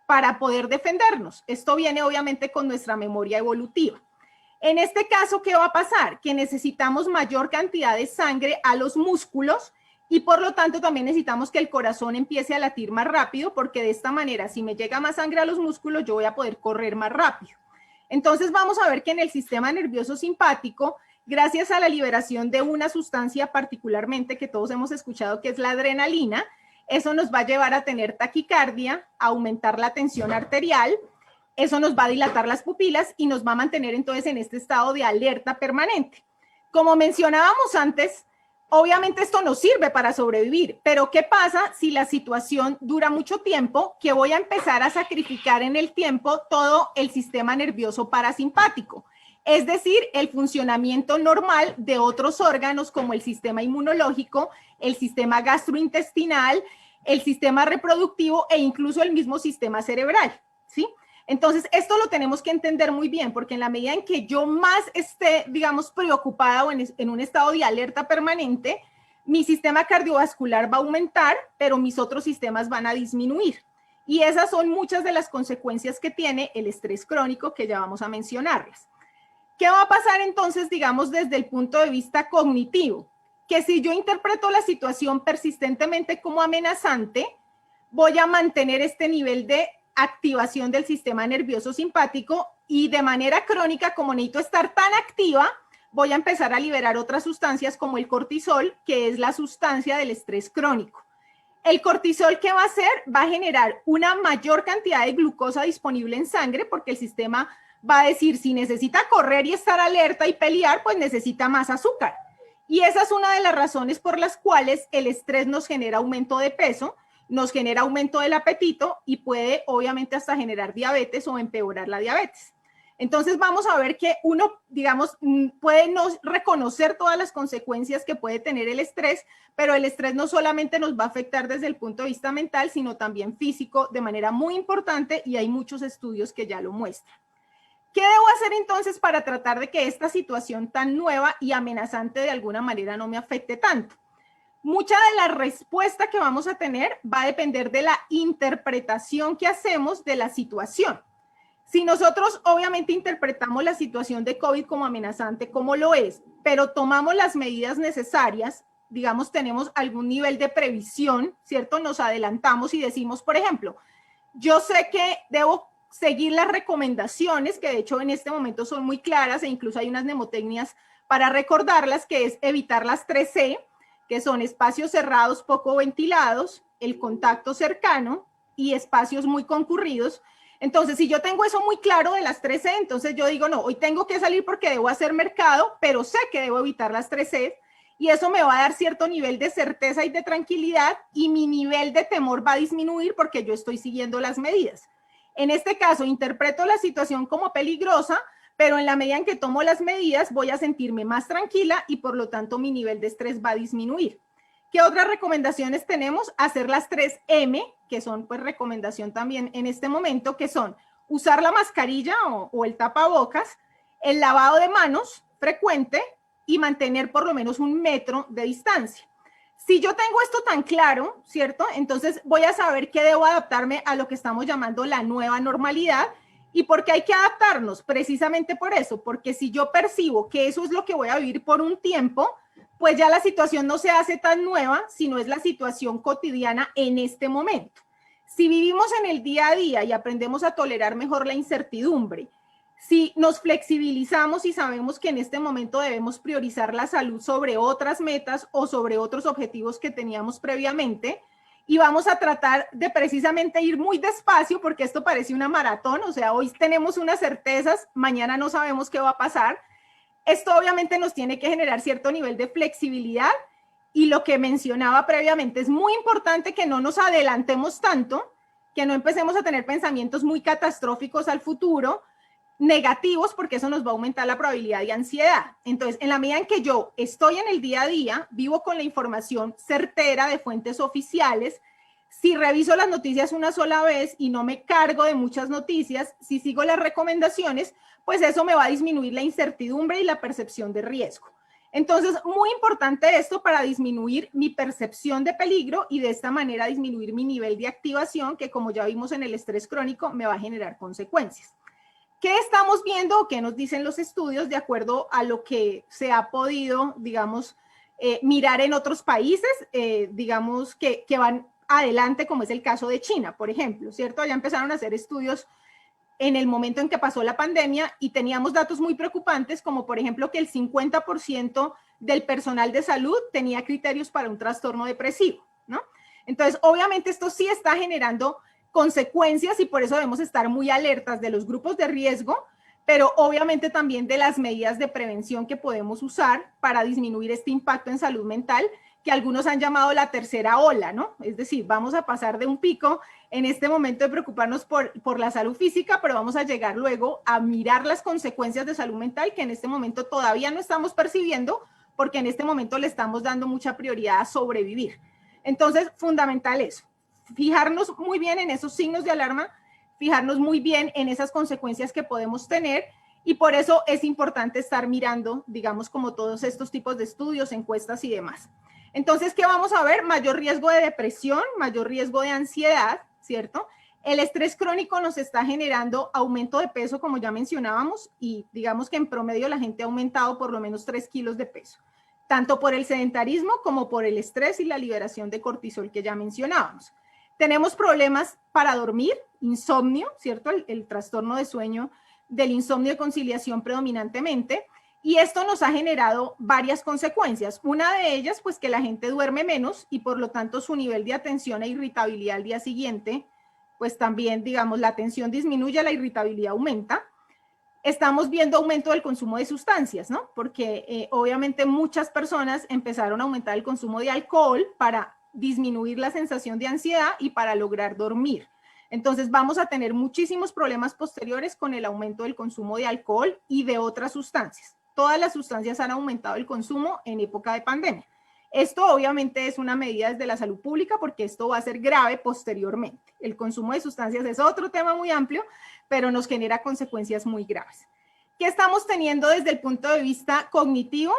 para poder defendernos. Esto viene obviamente con nuestra memoria evolutiva. En este caso, ¿qué va a pasar? Que necesitamos mayor cantidad de sangre a los músculos y por lo tanto también necesitamos que el corazón empiece a latir más rápido porque de esta manera, si me llega más sangre a los músculos, yo voy a poder correr más rápido. Entonces vamos a ver que en el sistema nervioso simpático, gracias a la liberación de una sustancia particularmente que todos hemos escuchado que es la adrenalina, eso nos va a llevar a tener taquicardia, a aumentar la tensión arterial, eso nos va a dilatar las pupilas y nos va a mantener entonces en este estado de alerta permanente. Como mencionábamos antes, obviamente esto nos sirve para sobrevivir, pero ¿qué pasa si la situación dura mucho tiempo? Que voy a empezar a sacrificar en el tiempo todo el sistema nervioso parasimpático, es decir, el funcionamiento normal de otros órganos como el sistema inmunológico, el sistema gastrointestinal, el sistema reproductivo e incluso el mismo sistema cerebral, ¿sí? Entonces, esto lo tenemos que entender muy bien, porque en la medida en que yo más esté, digamos, preocupada o en un estado de alerta permanente, mi sistema cardiovascular va a aumentar, pero mis otros sistemas van a disminuir. Y esas son muchas de las consecuencias que tiene el estrés crónico que ya vamos a mencionarles. ¿Qué va a pasar entonces, digamos, desde el punto de vista cognitivo? Que si yo interpreto la situación persistentemente como amenazante, voy a mantener este nivel de activación del sistema nervioso simpático y de manera crónica, como necesito estar tan activa, voy a empezar a liberar otras sustancias como el cortisol, que es la sustancia del estrés crónico. El cortisol, ¿qué va a hacer? Va a generar una mayor cantidad de glucosa disponible en sangre, porque el sistema va a decir, si necesita correr y estar alerta y pelear, pues necesita más azúcar. Y esa es una de las razones por las cuales el estrés nos genera aumento de peso, nos genera aumento del apetito y puede obviamente hasta generar diabetes o empeorar la diabetes. Entonces vamos a ver que uno, digamos, puede no reconocer todas las consecuencias que puede tener el estrés, pero el estrés no solamente nos va a afectar desde el punto de vista mental, sino también físico de manera muy importante, y hay muchos estudios que ya lo muestran. ¿Qué debo hacer entonces para tratar de que esta situación tan nueva y amenazante de alguna manera no me afecte tanto? Mucha de la respuesta que vamos a tener va a depender de la interpretación que hacemos de la situación. Si nosotros obviamente interpretamos la situación de COVID como amenazante, como lo es, pero tomamos las medidas necesarias, digamos, tenemos algún nivel de previsión, ¿cierto? Nos adelantamos y decimos, por ejemplo, yo sé que debo seguir las recomendaciones, que de hecho en este momento son muy claras, e incluso hay unas mnemotecnias para recordarlas, que es evitar las 3C, que son espacios cerrados poco ventilados, el contacto cercano y espacios muy concurridos. Entonces, si yo tengo eso muy claro de las 3C, entonces yo digo, no, hoy tengo que salir porque debo hacer mercado, pero sé que debo evitar las 3C, y eso me va a dar cierto nivel de certeza y de tranquilidad, y mi nivel de temor va a disminuir porque yo estoy siguiendo las medidas. En este caso, interpreto la situación como peligrosa, pero en la medida en que tomo las medidas, voy a sentirme más tranquila y por lo tanto mi nivel de estrés va a disminuir. ¿Qué otras recomendaciones tenemos? Hacer las 3M, que son pues recomendación también en este momento, que son usar la mascarilla o el tapabocas, el lavado de manos frecuente y mantener por lo menos 1 metro de distancia. Si yo tengo esto tan claro, ¿cierto? Entonces voy a saber que debo adaptarme a lo que estamos llamando la nueva normalidad. ¿Y por qué hay que adaptarnos? Precisamente por eso, porque si yo percibo que eso es lo que voy a vivir por un tiempo, pues ya la situación no se hace tan nueva, sino es la situación cotidiana en este momento. Si vivimos en el día a día y aprendemos a tolerar mejor la incertidumbre, si nos flexibilizamos y sabemos que en este momento debemos priorizar la salud sobre otras metas o sobre otros objetivos que teníamos previamente, y vamos a tratar de precisamente ir muy despacio, porque esto parece una maratón, o sea, hoy tenemos unas certezas, mañana no sabemos qué va a pasar. Esto obviamente nos tiene que generar cierto nivel de flexibilidad, y lo que mencionaba previamente, es muy importante que no nos adelantemos tanto, que no empecemos a tener pensamientos muy catastróficos al futuro, negativos, porque eso nos va a aumentar la probabilidad de ansiedad. Entonces, en la medida en que yo estoy en el día a día, vivo con la información certera de fuentes oficiales, si reviso las noticias una sola vez y no me cargo de muchas noticias, si sigo las recomendaciones, pues eso me va a disminuir la incertidumbre y la percepción de riesgo. Entonces, muy importante esto para disminuir mi percepción de peligro y de esta manera disminuir mi nivel de activación, que como ya vimos en el estrés crónico, me va a generar consecuencias. ¿Qué estamos viendo o qué nos dicen los estudios de acuerdo a lo que se ha podido, digamos, mirar en otros países, digamos, que van adelante, como es el caso de China, por ejemplo, ¿cierto? Ya empezaron a hacer estudios en el momento en que pasó la pandemia y teníamos datos muy preocupantes, como por ejemplo que el 50% del personal de salud tenía criterios para un trastorno depresivo, ¿no? Entonces, obviamente esto sí está generando consecuencias y por eso debemos estar muy alertas de los grupos de riesgo, pero obviamente también de las medidas de prevención que podemos usar para disminuir este impacto en salud mental, que algunos han llamado la tercera ola, ¿no? Es decir, vamos a pasar de un pico en este momento de preocuparnos por la salud física, pero vamos a llegar luego a mirar las consecuencias de salud mental que en este momento todavía no estamos percibiendo, porque en este momento le estamos dando mucha prioridad a sobrevivir. Entonces, fundamental eso, fijarnos muy bien en esos signos de alarma, fijarnos muy bien en esas consecuencias que podemos tener, y por eso es importante estar mirando, digamos, como todos estos tipos de estudios, encuestas y demás. Entonces, ¿qué vamos a ver? Mayor riesgo de depresión, mayor riesgo de ansiedad, ¿cierto? El estrés crónico nos está generando aumento de peso, como ya mencionábamos, y digamos que en promedio la gente ha aumentado por lo menos 3 kilos de peso, tanto por el sedentarismo como por el estrés y la liberación de cortisol que ya mencionábamos. Tenemos problemas para dormir, insomnio, ¿cierto? El trastorno de sueño, del insomnio de conciliación predominantemente. Y esto nos ha generado varias consecuencias. Una de ellas, pues que la gente duerme menos y por lo tanto su nivel de atención e irritabilidad al día siguiente, pues también, digamos, la atención disminuye, la irritabilidad aumenta. Estamos viendo aumento del consumo de sustancias, ¿no? Porque obviamente muchas personas empezaron a aumentar el consumo de alcohol para disminuir la sensación de ansiedad y para lograr dormir. Entonces vamos a tener muchísimos problemas posteriores con el aumento del consumo de alcohol y de otras sustancias. Todas las sustancias han aumentado el consumo en época de pandemia. Esto obviamente es una medida desde la salud pública porque esto va a ser grave posteriormente. El consumo de sustancias es otro tema muy amplio, pero nos genera consecuencias muy graves. ¿Qué estamos teniendo desde el punto de vista cognitivo?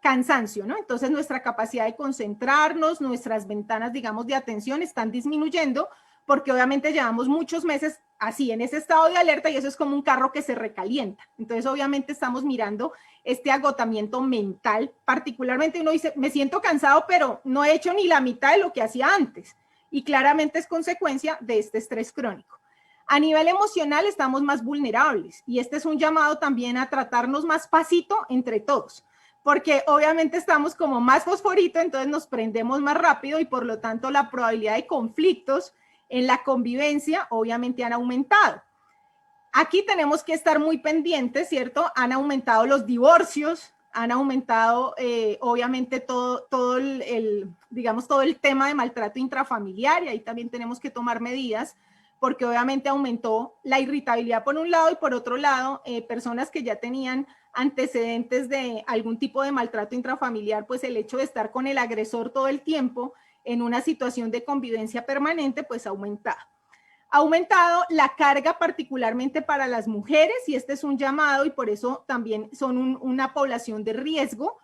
Cansancio, ¿no? Entonces nuestra capacidad de concentrarnos, nuestras ventanas, digamos, de atención están disminuyendo porque obviamente llevamos muchos meses así en ese estado de alerta y eso es como un carro que se recalienta. Entonces obviamente estamos mirando este agotamiento mental, particularmente uno dice, me siento cansado, pero no he hecho ni la mitad de lo que hacía antes. Y claramente es consecuencia de este estrés crónico. A nivel emocional estamos más vulnerables y este es un llamado también a tratarnos más pasito entre todos, porque obviamente estamos como más fosforito, entonces nos prendemos más rápido y por lo tanto la probabilidad de conflictos en la convivencia obviamente han aumentado. Aquí tenemos que estar muy pendientes, ¿cierto? Han aumentado los divorcios, han aumentado obviamente todo el tema de maltrato intrafamiliar y ahí también tenemos que tomar medidas porque obviamente aumentó la irritabilidad por un lado y por otro lado personas que ya tenían antecedentes de algún tipo de maltrato intrafamiliar, pues el hecho de estar con el agresor todo el tiempo en una situación de convivencia permanente, pues ha aumentado la carga particularmente para las mujeres y este es un llamado y por eso también son una población de riesgo,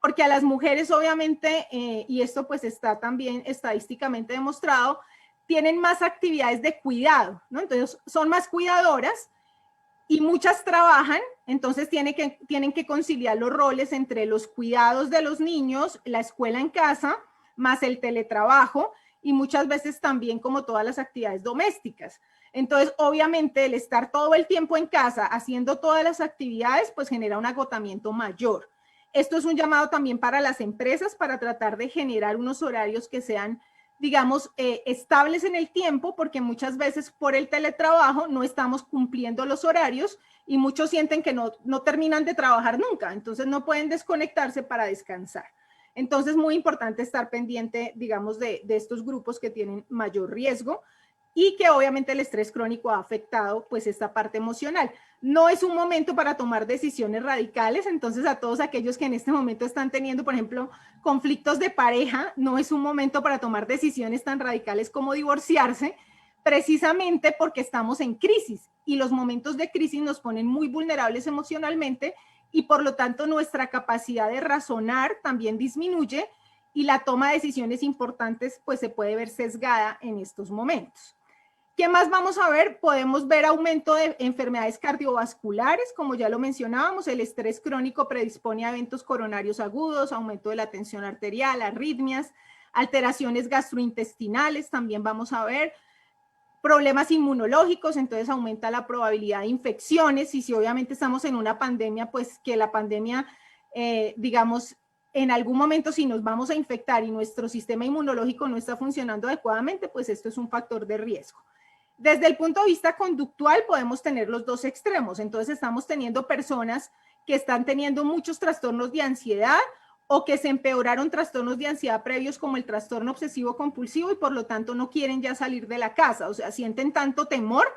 porque a las mujeres obviamente, y esto pues está también estadísticamente demostrado, tienen más actividades de cuidado, ¿no? Entonces son más cuidadoras y muchas trabajan, entonces tienen que conciliar los roles entre los cuidados de los niños, la escuela en casa, más el teletrabajo y muchas veces también como todas las actividades domésticas. Entonces, obviamente, el estar todo el tiempo en casa haciendo todas las actividades, pues genera un agotamiento mayor. Esto es un llamado también para las empresas para tratar de generar unos horarios que sean, digamos, estables en el tiempo, porque muchas veces por el teletrabajo no estamos cumpliendo los horarios y muchos sienten que no terminan de trabajar nunca, entonces no pueden desconectarse para descansar. Entonces, muy importante estar pendiente, digamos, de estos grupos que tienen mayor riesgo y que obviamente el estrés crónico ha afectado pues esta parte emocional. No es un momento para tomar decisiones radicales, entonces a todos aquellos que en este momento están teniendo, por ejemplo, conflictos de pareja, no es un momento para tomar decisiones tan radicales como divorciarse, precisamente porque estamos en crisis y los momentos de crisis nos ponen muy vulnerables emocionalmente y por lo tanto nuestra capacidad de razonar también disminuye y la toma de decisiones importantes pues se puede ver sesgada en estos momentos. ¿Qué más vamos a ver? Podemos ver aumento de enfermedades cardiovasculares, como ya lo mencionábamos, el estrés crónico predispone a eventos coronarios agudos, aumento de la tensión arterial, arritmias, alteraciones gastrointestinales, también vamos a ver problemas inmunológicos, entonces aumenta la probabilidad de infecciones y si obviamente estamos en una pandemia, pues que la pandemia, digamos, en algún momento si nos vamos a infectar y nuestro sistema inmunológico no está funcionando adecuadamente, pues esto es un factor de riesgo. Desde el punto de vista conductual podemos tener los dos extremos, entonces estamos teniendo personas que están teniendo muchos trastornos de ansiedad o que se empeoraron trastornos de ansiedad previos como el trastorno obsesivo compulsivo y por lo tanto no quieren ya salir de la casa, o sea, sienten tanto temor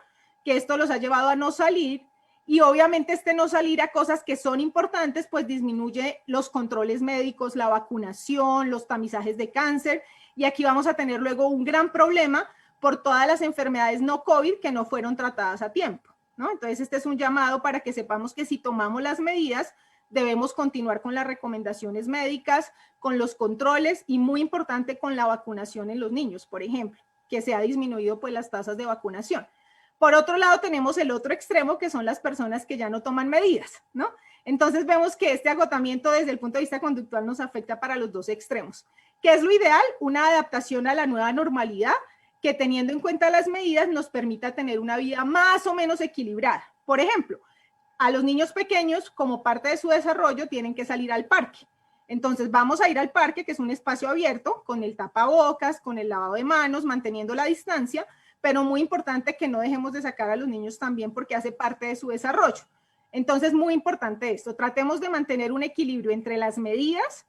que esto los ha llevado a no salir y obviamente este no salir a cosas que son importantes pues disminuye los controles médicos, la vacunación, los tamizajes de cáncer y aquí vamos a tener luego un gran problema por todas las enfermedades no COVID que no fueron tratadas a tiempo, ¿no? Entonces este es un llamado para que sepamos que si tomamos las medidas debemos continuar con las recomendaciones médicas, con los controles y muy importante con la vacunación en los niños, por ejemplo, que se ha disminuido pues las tasas de vacunación. Por otro lado tenemos el otro extremo que son las personas que ya no toman medidas, ¿no? Entonces vemos que este agotamiento desde el punto de vista conductual nos afecta para los dos extremos. ¿Qué es lo ideal? Una adaptación a la nueva normalidad que teniendo en cuenta las medidas nos permita tener una vida más o menos equilibrada. Por ejemplo, A los niños pequeños, como parte de su desarrollo, tienen que salir al parque. Entonces vamos a ir al parque, que es un espacio abierto, con el tapabocas, con el lavado de manos, manteniendo la distancia, pero muy importante que no dejemos de sacar a los niños también porque hace parte de su desarrollo. Entonces, muy importante esto, tratemos de mantener un equilibrio entre las medidas,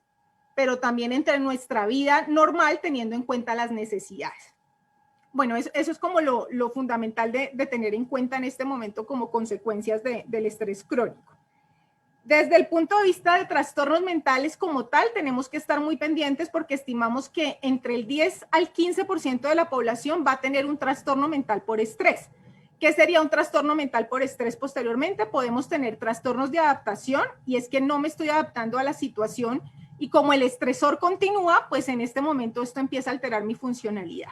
pero también entre nuestra vida normal, teniendo en cuenta las necesidades. Bueno, eso es como lo fundamental de tener en cuenta en este momento como consecuencias del estrés crónico. Desde el punto de vista de trastornos mentales como tal, tenemos que estar muy pendientes porque estimamos que entre el 10 al 15% de la población va a tener un trastorno mental por estrés. ¿Qué sería un trastorno mental por estrés posteriormente? Podemos tener trastornos de adaptación, y es que no me estoy adaptando a la situación y como el estresor continúa, pues en este momento esto empieza a alterar mi funcionalidad.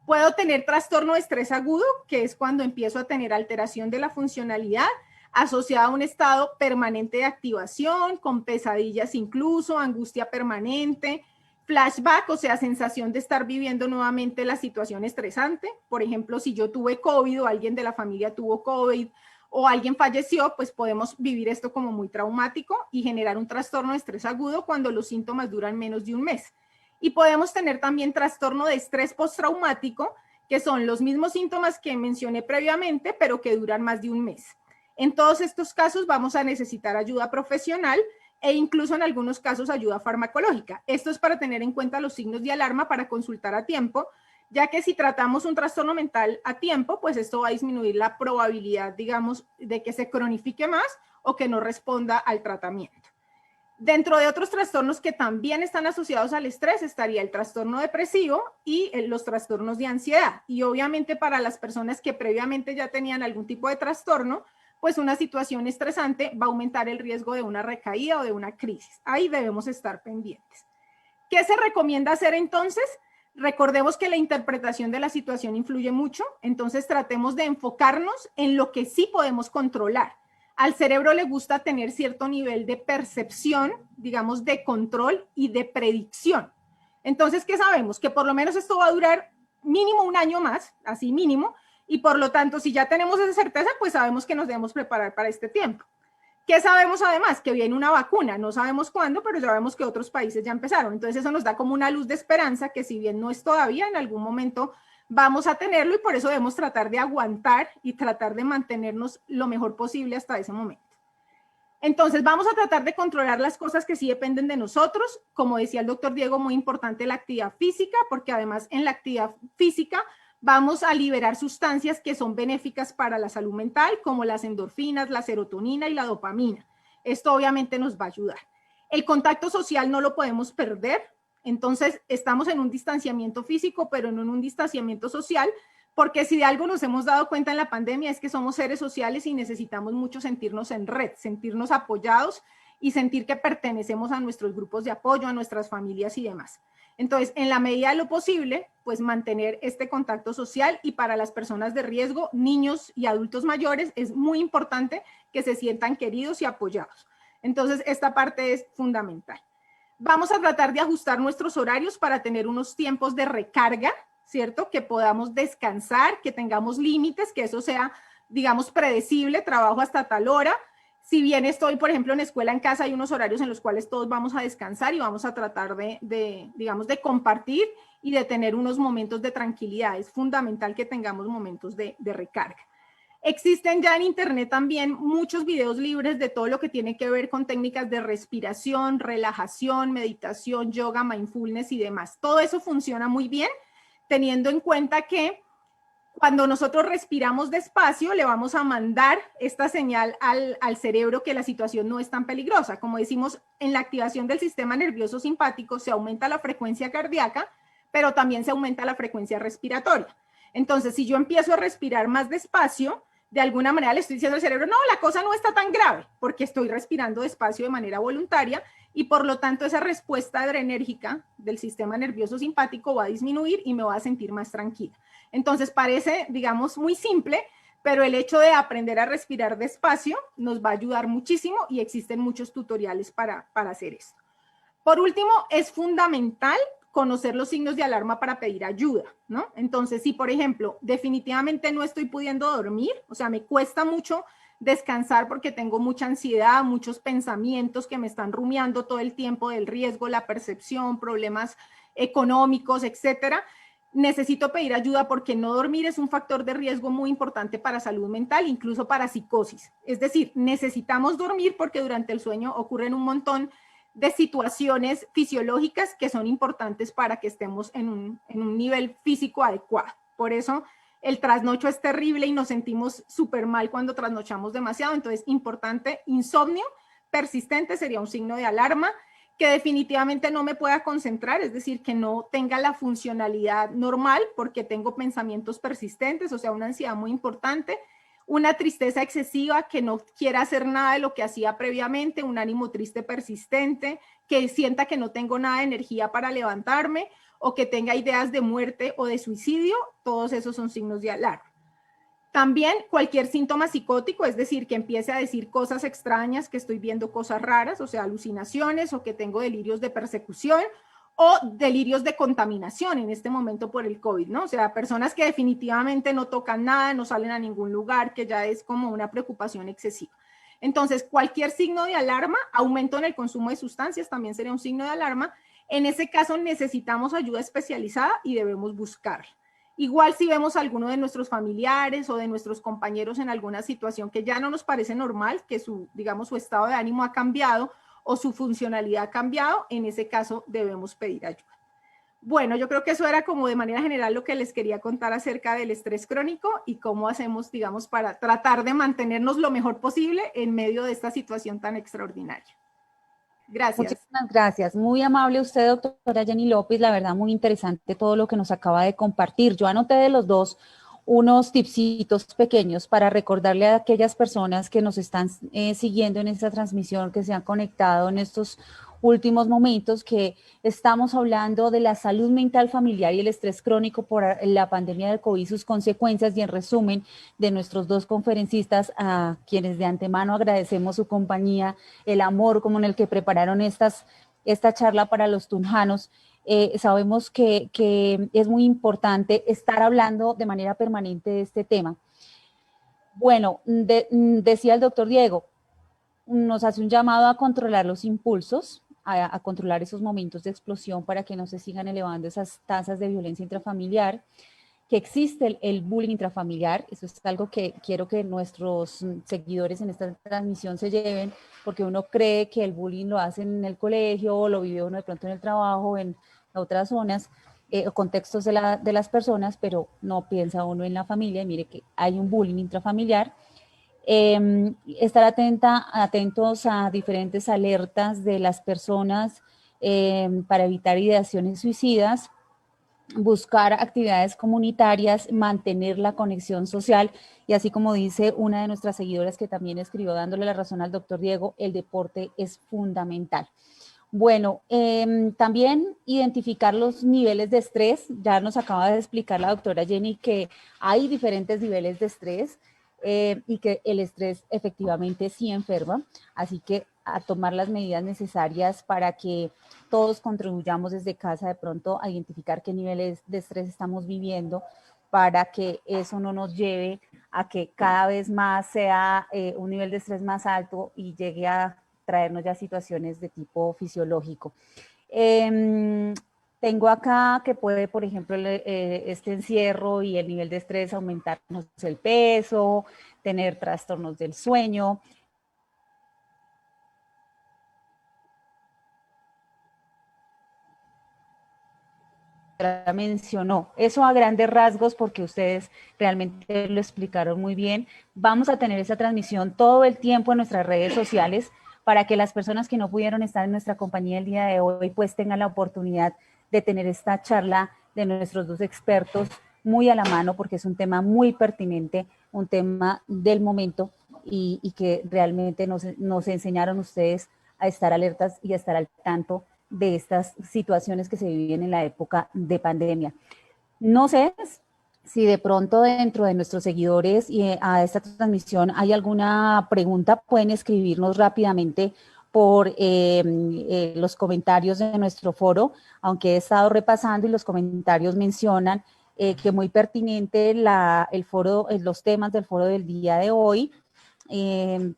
Puedo tener trastorno de estrés agudo, que es cuando empiezo a tener alteración de la funcionalidad asociada a un estado permanente de activación, con pesadillas incluso, angustia permanente, flashback, o sea, sensación de estar viviendo nuevamente la situación estresante. Por ejemplo, si yo tuve COVID o alguien de la familia tuvo COVID o alguien falleció, pues podemos vivir esto como muy traumático y generar un trastorno de estrés agudo cuando los síntomas duran menos de un mes. Y podemos tener también trastorno de estrés postraumático, que son los mismos síntomas que mencioné previamente, pero que duran más de un mes. En todos estos casos vamos a necesitar ayuda profesional e incluso en algunos casos ayuda farmacológica. Esto es para tener en cuenta los signos de alarma para consultar a tiempo, ya que si tratamos un trastorno mental a tiempo, pues esto va a disminuir la probabilidad, digamos, de que se cronifique más o que no responda al tratamiento. Dentro de otros trastornos que también están asociados al estrés estaría el trastorno depresivo y los trastornos de ansiedad. Y obviamente para las personas que previamente ya tenían algún tipo de trastorno, pues una situación estresante va a aumentar el riesgo de una recaída o de una crisis. Ahí debemos estar pendientes. ¿Qué se recomienda hacer entonces? Recordemos que la interpretación de la situación influye mucho, entonces tratemos de enfocarnos en lo que sí podemos controlar. Al cerebro le gusta tener cierto nivel de percepción, digamos, de control y de predicción. Entonces, ¿qué sabemos? Que por lo menos esto va a durar mínimo un año más, así mínimo, y por lo tanto, si ya tenemos esa certeza, pues sabemos que nos debemos preparar para este tiempo. ¿Qué sabemos además? Que viene una vacuna, no sabemos cuándo, pero ya vemos que otros países ya empezaron. Entonces eso nos da como una luz de esperanza que si bien no es todavía, en algún momento vamos a tenerlo y por eso debemos tratar de aguantar y tratar de mantenernos lo mejor posible hasta ese momento. Entonces vamos a tratar de controlar las cosas que sí dependen de nosotros. Como decía el doctor Diego, muy importante la actividad física, porque además en la actividad física vamos a liberar sustancias que son benéficas para la salud mental, como las endorfinas, la serotonina y la dopamina. Esto obviamente nos va a ayudar. El contacto social no lo podemos perder, entonces estamos en un distanciamiento físico, pero no en un distanciamiento social, porque si de algo nos hemos dado cuenta en la pandemia es que somos seres sociales y necesitamos mucho sentirnos en red, sentirnos apoyados y sentir que pertenecemos a nuestros grupos de apoyo, a nuestras familias y demás. Entonces, en la medida de lo posible, pues mantener este contacto social, y para las personas de riesgo, niños y adultos mayores, es muy importante que se sientan queridos y apoyados. Entonces, esta parte es fundamental. Vamos a tratar de ajustar nuestros horarios para tener unos tiempos de recarga, ¿cierto? Que podamos descansar, que tengamos límites, que eso sea, digamos, predecible, trabajo hasta tal hora. Si bien estoy, por ejemplo, en escuela, en casa, hay unos horarios en los cuales todos vamos a descansar y vamos a tratar digamos, de compartir y de tener unos momentos de tranquilidad. Es fundamental que tengamos momentos de recarga. Existen ya en internet también muchos videos libres de todo lo que tiene que ver con técnicas de respiración, relajación, meditación, yoga, mindfulness y demás. Todo eso funciona muy bien, teniendo en cuenta que cuando nosotros respiramos despacio, le vamos a mandar esta señal al cerebro que la situación no es tan peligrosa. Como decimos, en la activación del sistema nervioso simpático se aumenta la frecuencia cardíaca, pero también se aumenta la frecuencia respiratoria. Entonces, si yo empiezo a respirar más despacio, de alguna manera le estoy diciendo al cerebro, no, la cosa no está tan grave, porque estoy respirando despacio de manera voluntaria, y por lo tanto esa respuesta adrenérgica del sistema nervioso simpático va a disminuir y me va a sentir más tranquila. Entonces parece, digamos, muy simple, pero el hecho de aprender a respirar despacio nos va a ayudar muchísimo y existen muchos tutoriales para hacer esto. Por último, es fundamental conocer los signos de alarma para pedir ayuda, ¿no? Entonces, si por ejemplo, definitivamente no estoy pudiendo dormir, o sea, me cuesta mucho descansar porque tengo mucha ansiedad, muchos pensamientos que me están rumiando todo el tiempo del riesgo, la percepción, problemas económicos, etcétera. Necesito pedir ayuda porque no dormir es un factor de riesgo muy importante para salud mental, incluso para psicosis. Es decir, necesitamos dormir porque durante el sueño ocurren un montón de situaciones fisiológicas que son importantes para que estemos en un nivel físico adecuado. Por eso el trasnocho es terrible y nos sentimos súper mal cuando trasnochamos demasiado. Entonces, importante, insomnio persistente sería un signo de alarma, que definitivamente no me pueda concentrar, es decir, que no tenga la funcionalidad normal porque tengo pensamientos persistentes, o sea, una ansiedad muy importante, una tristeza excesiva, que no quiera hacer nada de lo que hacía previamente, un ánimo triste persistente, que sienta que no tengo nada de energía para levantarme, o que tenga ideas de muerte o de suicidio, todos esos son signos de alarma. También cualquier síntoma psicótico, es decir, que empiece a decir cosas extrañas, que estoy viendo cosas raras, o sea, alucinaciones, o que tengo delirios de persecución, o delirios de contaminación en este momento por el COVID, ¿no? O sea, personas que definitivamente no tocan nada, no salen a ningún lugar, que ya es como una preocupación excesiva. Entonces, cualquier signo de alarma, aumento en el consumo de sustancias también sería un signo de alarma. En ese caso necesitamos ayuda especializada y debemos buscarla. Igual si vemos a alguno de nuestros familiares o de nuestros compañeros en alguna situación que ya no nos parece normal, que digamos, su estado de ánimo ha cambiado o su funcionalidad ha cambiado, en ese caso debemos pedir ayuda. Bueno, yo creo que eso era como de manera general lo que les quería contar acerca del estrés crónico y cómo hacemos, digamos, para tratar de mantenernos lo mejor posible en medio de esta situación tan extraordinaria. Gracias. Muchísimas gracias. Muy amable usted, doctora Jenny López. La verdad, muy interesante todo lo que nos acaba de compartir. Yo anoté de los dos unos tipsitos pequeños para recordarle a aquellas personas que nos están siguiendo en esta transmisión, que se han conectado en estos últimos momentos, que estamos hablando de la salud mental familiar y el estrés crónico por la pandemia del COVID, sus consecuencias, y en resumen de nuestros dos conferencistas, a quienes de antemano agradecemos su compañía, el amor como en el que prepararon esta charla para los tunjanos. Sabemos que es muy importante estar hablando de manera permanente de este tema. Bueno, decía el doctor Diego, nos hace un llamado a controlar los impulsos, a controlar esos momentos de explosión para que no se sigan elevando esas tasas de violencia intrafamiliar, que existe el bullying intrafamiliar. Eso es algo que quiero que nuestros seguidores en esta transmisión se lleven, porque uno cree que el bullying lo hacen en el colegio, o lo vive uno de pronto en el trabajo, en otras zonas, o contextos de las personas, pero no piensa uno en la familia. Y mire que hay un bullying intrafamiliar. Estar atentos a diferentes alertas de las personas para evitar ideaciones suicidas, buscar actividades comunitarias, mantener la conexión social, y así como dice una de nuestras seguidoras que también escribió dándole la razón al doctor Diego, el deporte es fundamental. Bueno, también identificar los niveles de estrés. Ya nos acaba de explicar la doctora Jenny que hay diferentes niveles de estrés y que el estrés efectivamente sí enferma, así que a tomar las medidas necesarias para que todos contribuyamos desde casa de pronto a identificar qué niveles de estrés estamos viviendo, para que eso no nos lleve a que cada vez más sea un nivel de estrés más alto y llegue a traernos ya situaciones de tipo fisiológico. Tengo acá que puede, por ejemplo, este encierro y el nivel de estrés aumentarnos el peso, tener trastornos del sueño. Mencionó eso a grandes rasgos porque ustedes realmente lo explicaron muy bien. Vamos a tener esa transmisión todo el tiempo en nuestras redes sociales para que las personas que no pudieron estar en nuestra compañía el día de hoy pues tengan la oportunidad de tener esta charla de nuestros dos expertos muy a la mano, porque es un tema muy pertinente, un tema del momento y que realmente nos enseñaron ustedes a estar alertas y a estar al tanto de estas situaciones que se viven en la época de pandemia. No sé si de pronto dentro de nuestros seguidores y a esta transmisión hay alguna pregunta, pueden escribirnos rápidamente por los comentarios de nuestro foro, aunque he estado repasando y los comentarios mencionan que muy pertinente los temas del foro del día de hoy.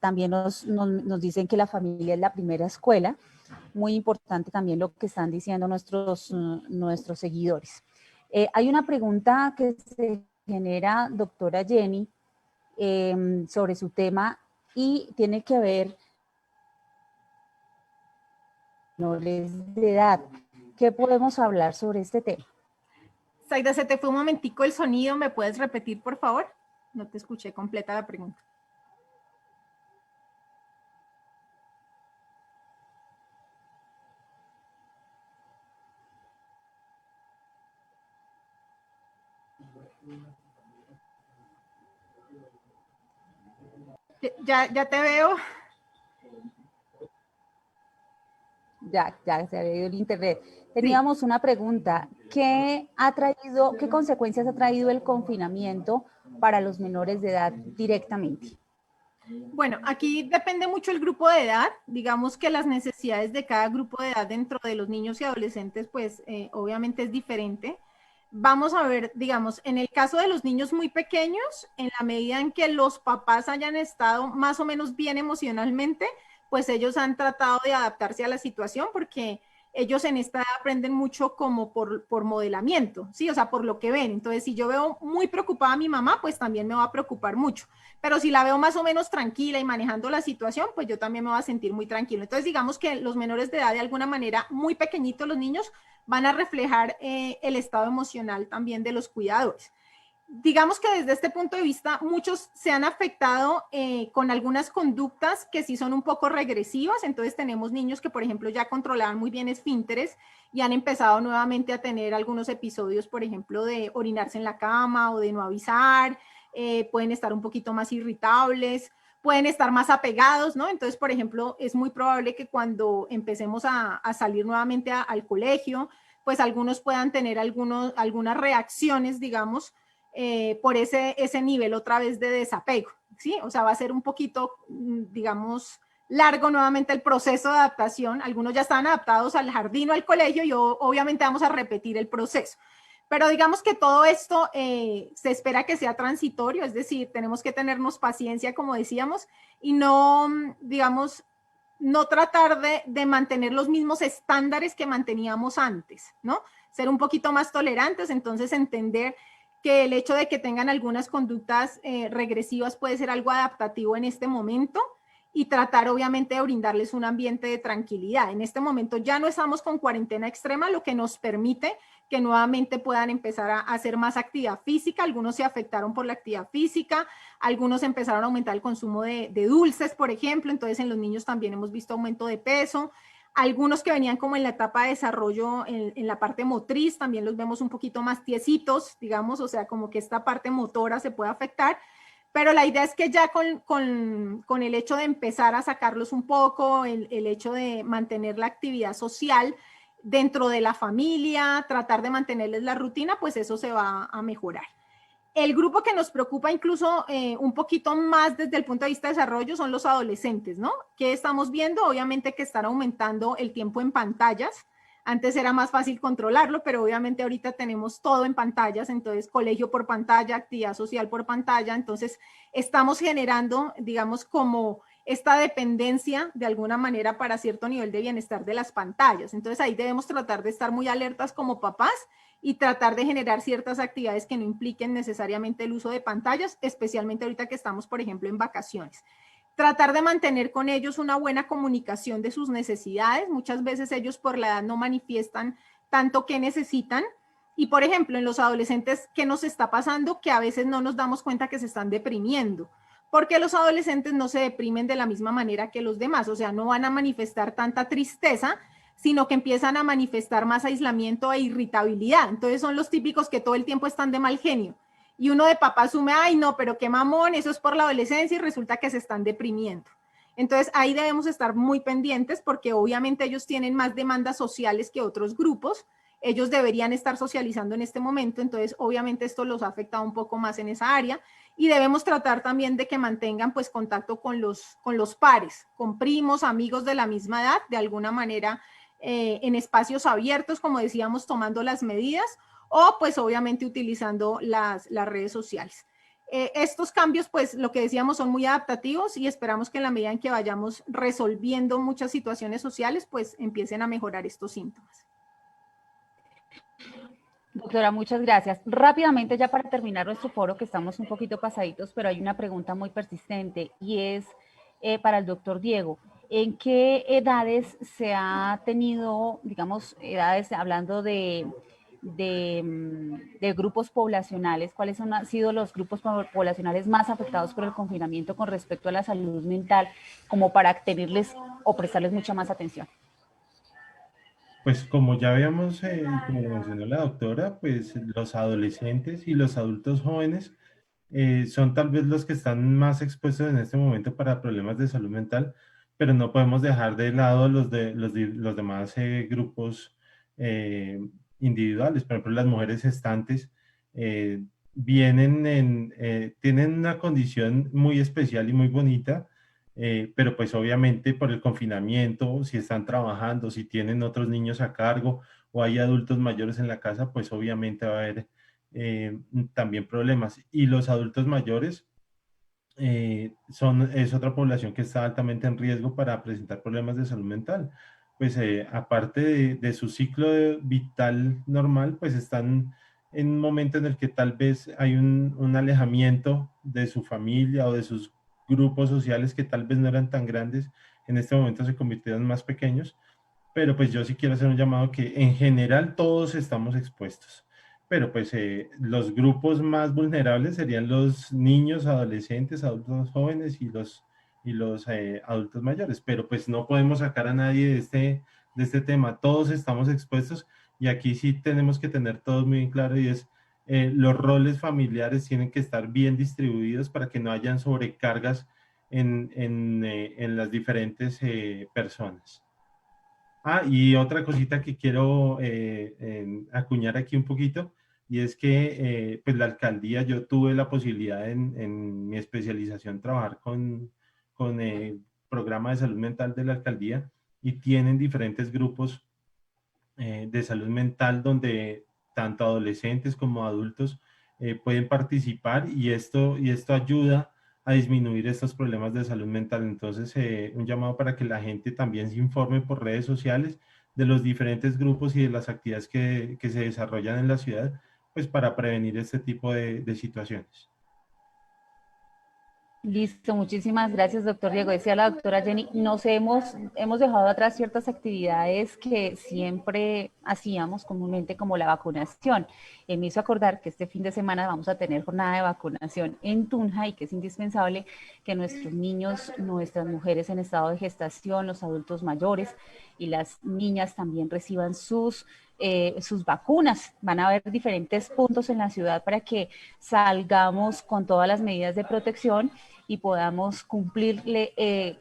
También nos dicen que la familia es la primera escuela. Muy importante también lo que están diciendo nuestros seguidores. Hay una pregunta que se genera, doctora Jenny, sobre su tema y tiene que ver con menores de edad. ¿Qué podemos hablar sobre este tema? Zaida, se te fue un momentico el sonido, ¿me puedes repetir, por favor? No te escuché completa la pregunta. Ya te veo. Ya se había ido el internet. Teníamos una pregunta. ¿Qué consecuencias ha traído el confinamiento para los menores de edad directamente? Bueno, aquí depende mucho el grupo de edad. Digamos que las necesidades de cada grupo de edad dentro de los niños y adolescentes, pues obviamente es diferente. Vamos a ver, digamos, en el caso de los niños muy pequeños, en la medida en que los papás hayan estado más o menos bien emocionalmente, pues ellos han tratado de adaptarse a la situación porque ellos en esta edad aprenden mucho como por modelamiento, ¿sí? O sea, por lo que ven. Entonces, si yo veo muy preocupada a mi mamá, pues también me va a preocupar mucho. Pero si la veo más o menos tranquila y manejando la situación, pues yo también me voy a sentir muy tranquilo. Entonces, digamos que los menores de edad, de alguna manera, muy pequeñitos los niños, van a reflejar el estado emocional también de los cuidadores. Digamos que desde este punto de vista, muchos se han afectado con algunas conductas que sí son un poco regresivas. Entonces tenemos niños que, por ejemplo, ya controlaban muy bien esfínteres y han empezado nuevamente a tener algunos episodios, por ejemplo, de orinarse en la cama o de no avisar. Pueden estar un poquito más irritables, pueden estar más apegados, ¿no? Entonces, por ejemplo, es muy probable que cuando empecemos a salir nuevamente al colegio, pues algunos puedan tener algunas reacciones, digamos, por ese nivel otra vez de desapego, ¿sí? O sea, va a ser un poquito, digamos, largo nuevamente el proceso de adaptación. Algunos ya están adaptados al jardín o al colegio y obviamente vamos a repetir el proceso. Pero digamos que todo esto se espera que sea transitorio, es decir, tenemos que tenernos paciencia, como decíamos, y no, digamos, no tratar de mantener los mismos estándares que manteníamos antes, ¿no? Ser un poquito más tolerantes, entonces entender que el hecho de que tengan algunas conductas regresivas puede ser algo adaptativo en este momento y tratar obviamente de brindarles un ambiente de tranquilidad. En este momento ya no estamos con cuarentena extrema, lo que nos permite que nuevamente puedan empezar a hacer más actividad física. Algunos se afectaron por la actividad física, algunos empezaron a aumentar el consumo de dulces, por ejemplo, entonces en los niños también hemos visto aumento de peso. Algunos que venían como en la etapa de desarrollo en la parte motriz, también los vemos un poquito más tiesitos, digamos, o sea, como que esta parte motora se puede afectar, pero la idea es que ya con el hecho de empezar a sacarlos un poco, el hecho de mantener la actividad social dentro de la familia, tratar de mantenerles la rutina, pues eso se va a mejorar. El grupo que nos preocupa incluso un poquito más desde el punto de vista de desarrollo son los adolescentes, ¿no? ¿Qué estamos viendo? Obviamente que están aumentando el tiempo en pantallas. Antes era más fácil controlarlo, pero obviamente ahorita tenemos todo en pantallas, entonces colegio por pantalla, actividad social por pantalla, entonces estamos generando, digamos, como esta dependencia de alguna manera para cierto nivel de bienestar de las pantallas. Entonces ahí debemos tratar de estar muy alertas como papás y tratar de generar ciertas actividades que no impliquen necesariamente el uso de pantallas, especialmente ahorita que estamos, por ejemplo, en vacaciones. Tratar de mantener con ellos una buena comunicación de sus necesidades. Muchas veces ellos por la edad no manifiestan tanto que necesitan. Y, por ejemplo, en los adolescentes, ¿qué nos está pasando? Que a veces no nos damos cuenta que se están deprimiendo, porque los adolescentes no se deprimen de la misma manera que los demás, o sea, no van a manifestar tanta tristeza, sino que empiezan a manifestar más aislamiento e irritabilidad. Entonces son los típicos que todo el tiempo están de mal genio. Y uno de papá asume, ay no, pero qué mamón, eso es por la adolescencia y resulta que se están deprimiendo. Entonces ahí debemos estar muy pendientes porque obviamente ellos tienen más demandas sociales que otros grupos. Ellos deberían estar socializando en este momento, entonces obviamente esto los ha afectado un poco más en esa área y debemos tratar también de que mantengan pues contacto con los pares, con primos, amigos de la misma edad, de alguna manera en espacios abiertos, como decíamos, tomando las medidas o pues obviamente utilizando las redes sociales. estos cambios, pues lo que decíamos, son muy adaptativos y esperamos que en la medida en que vayamos resolviendo muchas situaciones sociales, pues empiecen a mejorar estos síntomas. Doctora, muchas gracias. Rápidamente, ya para terminar nuestro foro, que estamos un poquito pasaditos, pero hay una pregunta muy persistente y es para el doctor Diego. ¿En qué edades se ha tenido, digamos, edades, hablando de grupos poblacionales, cuáles han sido los grupos poblacionales más afectados por el confinamiento con respecto a la salud mental, como para tenerles o prestarles mucha más atención? Pues como ya habíamos, como lo mencionó la doctora, pues los adolescentes y los adultos jóvenes son tal vez los que están más expuestos en este momento para problemas de salud mental, pero no podemos dejar de lado los demás grupos eh, individuales. Por ejemplo, las mujeres gestantes eh, tienen una condición muy especial y muy bonita, pero pues obviamente por el confinamiento, si están trabajando, si tienen otros niños a cargo o hay adultos mayores en la casa, pues obviamente va a haber también problemas. Y los adultos mayores es otra población que está altamente en riesgo para presentar problemas de salud mental. Pues aparte de su ciclo vital normal, pues están en un momento en el que tal vez hay un alejamiento de su familia o de sus grupos sociales que tal vez no eran tan grandes, en este momento se convirtieron más pequeños, pero pues yo sí quiero hacer un llamado que en general todos estamos expuestos, pero pues los grupos más vulnerables serían los niños, adolescentes, adultos jóvenes y los adultos mayores, pero pues no podemos sacar a nadie de este tema, todos estamos expuestos y aquí sí tenemos que tener todos muy en claro y es los roles familiares tienen que estar bien distribuidos para que no hayan sobrecargas en las diferentes personas. Ah, y otra cosita que quiero acuñar aquí un poquito, y es que pues la alcaldía, yo tuve la posibilidad en mi especialización trabajar con el programa de salud mental de la alcaldía y tienen diferentes grupos de salud mental donde tanto adolescentes como adultos pueden participar y esto ayuda a disminuir estos problemas de salud mental. Entonces, un llamado para que la gente también se informe por redes sociales de los diferentes grupos y de las actividades que se desarrollan en la ciudad, pues para prevenir este tipo de situaciones. Listo, muchísimas gracias, doctor Diego. Decía la doctora Jenny, hemos dejado atrás ciertas actividades que siempre hacíamos comúnmente, como la vacunación. Me hizo acordar que este fin de semana vamos a tener jornada de vacunación en Tunja y que es indispensable que nuestros niños, nuestras mujeres en estado de gestación, los adultos mayores y las niñas también reciban sus vacunas. Van a haber diferentes puntos en la ciudad para que salgamos con todas las medidas de protección y podamos cumplirle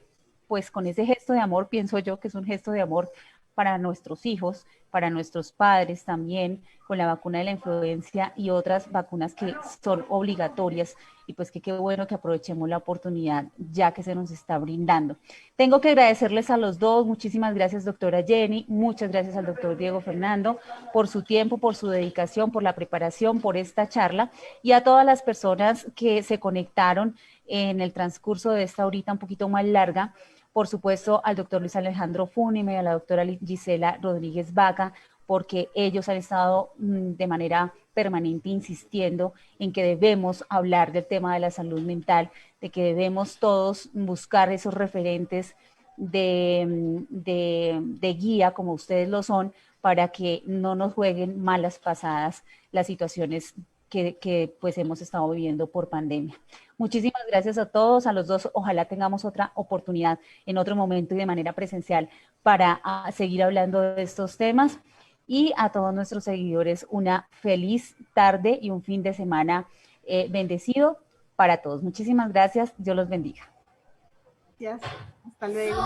pues con ese gesto de amor, pienso yo que es un gesto de amor para nuestros hijos, para nuestros padres también, con la vacuna de la influencia y otras vacunas que son obligatorias, y pues que qué bueno que aprovechemos la oportunidad ya que se nos está brindando. Tengo que agradecerles a los dos, muchísimas gracias doctora Jenny, muchas gracias al doctor Diego Fernando por su tiempo, por su dedicación, por la preparación, por esta charla, y a todas las personas que se conectaron en el transcurso de esta horita un poquito más larga. Por supuesto, al doctor Luis Alejandro Fúnime y a la doctora Gisela Rodríguez Vaca, porque ellos han estado de manera permanente insistiendo en que debemos hablar del tema de la salud mental, de que debemos todos buscar esos referentes de guía, como ustedes lo son, para que no nos jueguen malas pasadas las situaciones que pues hemos estado viviendo por pandemia. Muchísimas gracias a todos, a los dos. Ojalá tengamos otra oportunidad en otro momento y de manera presencial para seguir hablando de estos temas. Y a todos nuestros seguidores, una feliz tarde y un fin de semana bendecido para todos. Muchísimas gracias. Dios los bendiga. Gracias. Hasta luego.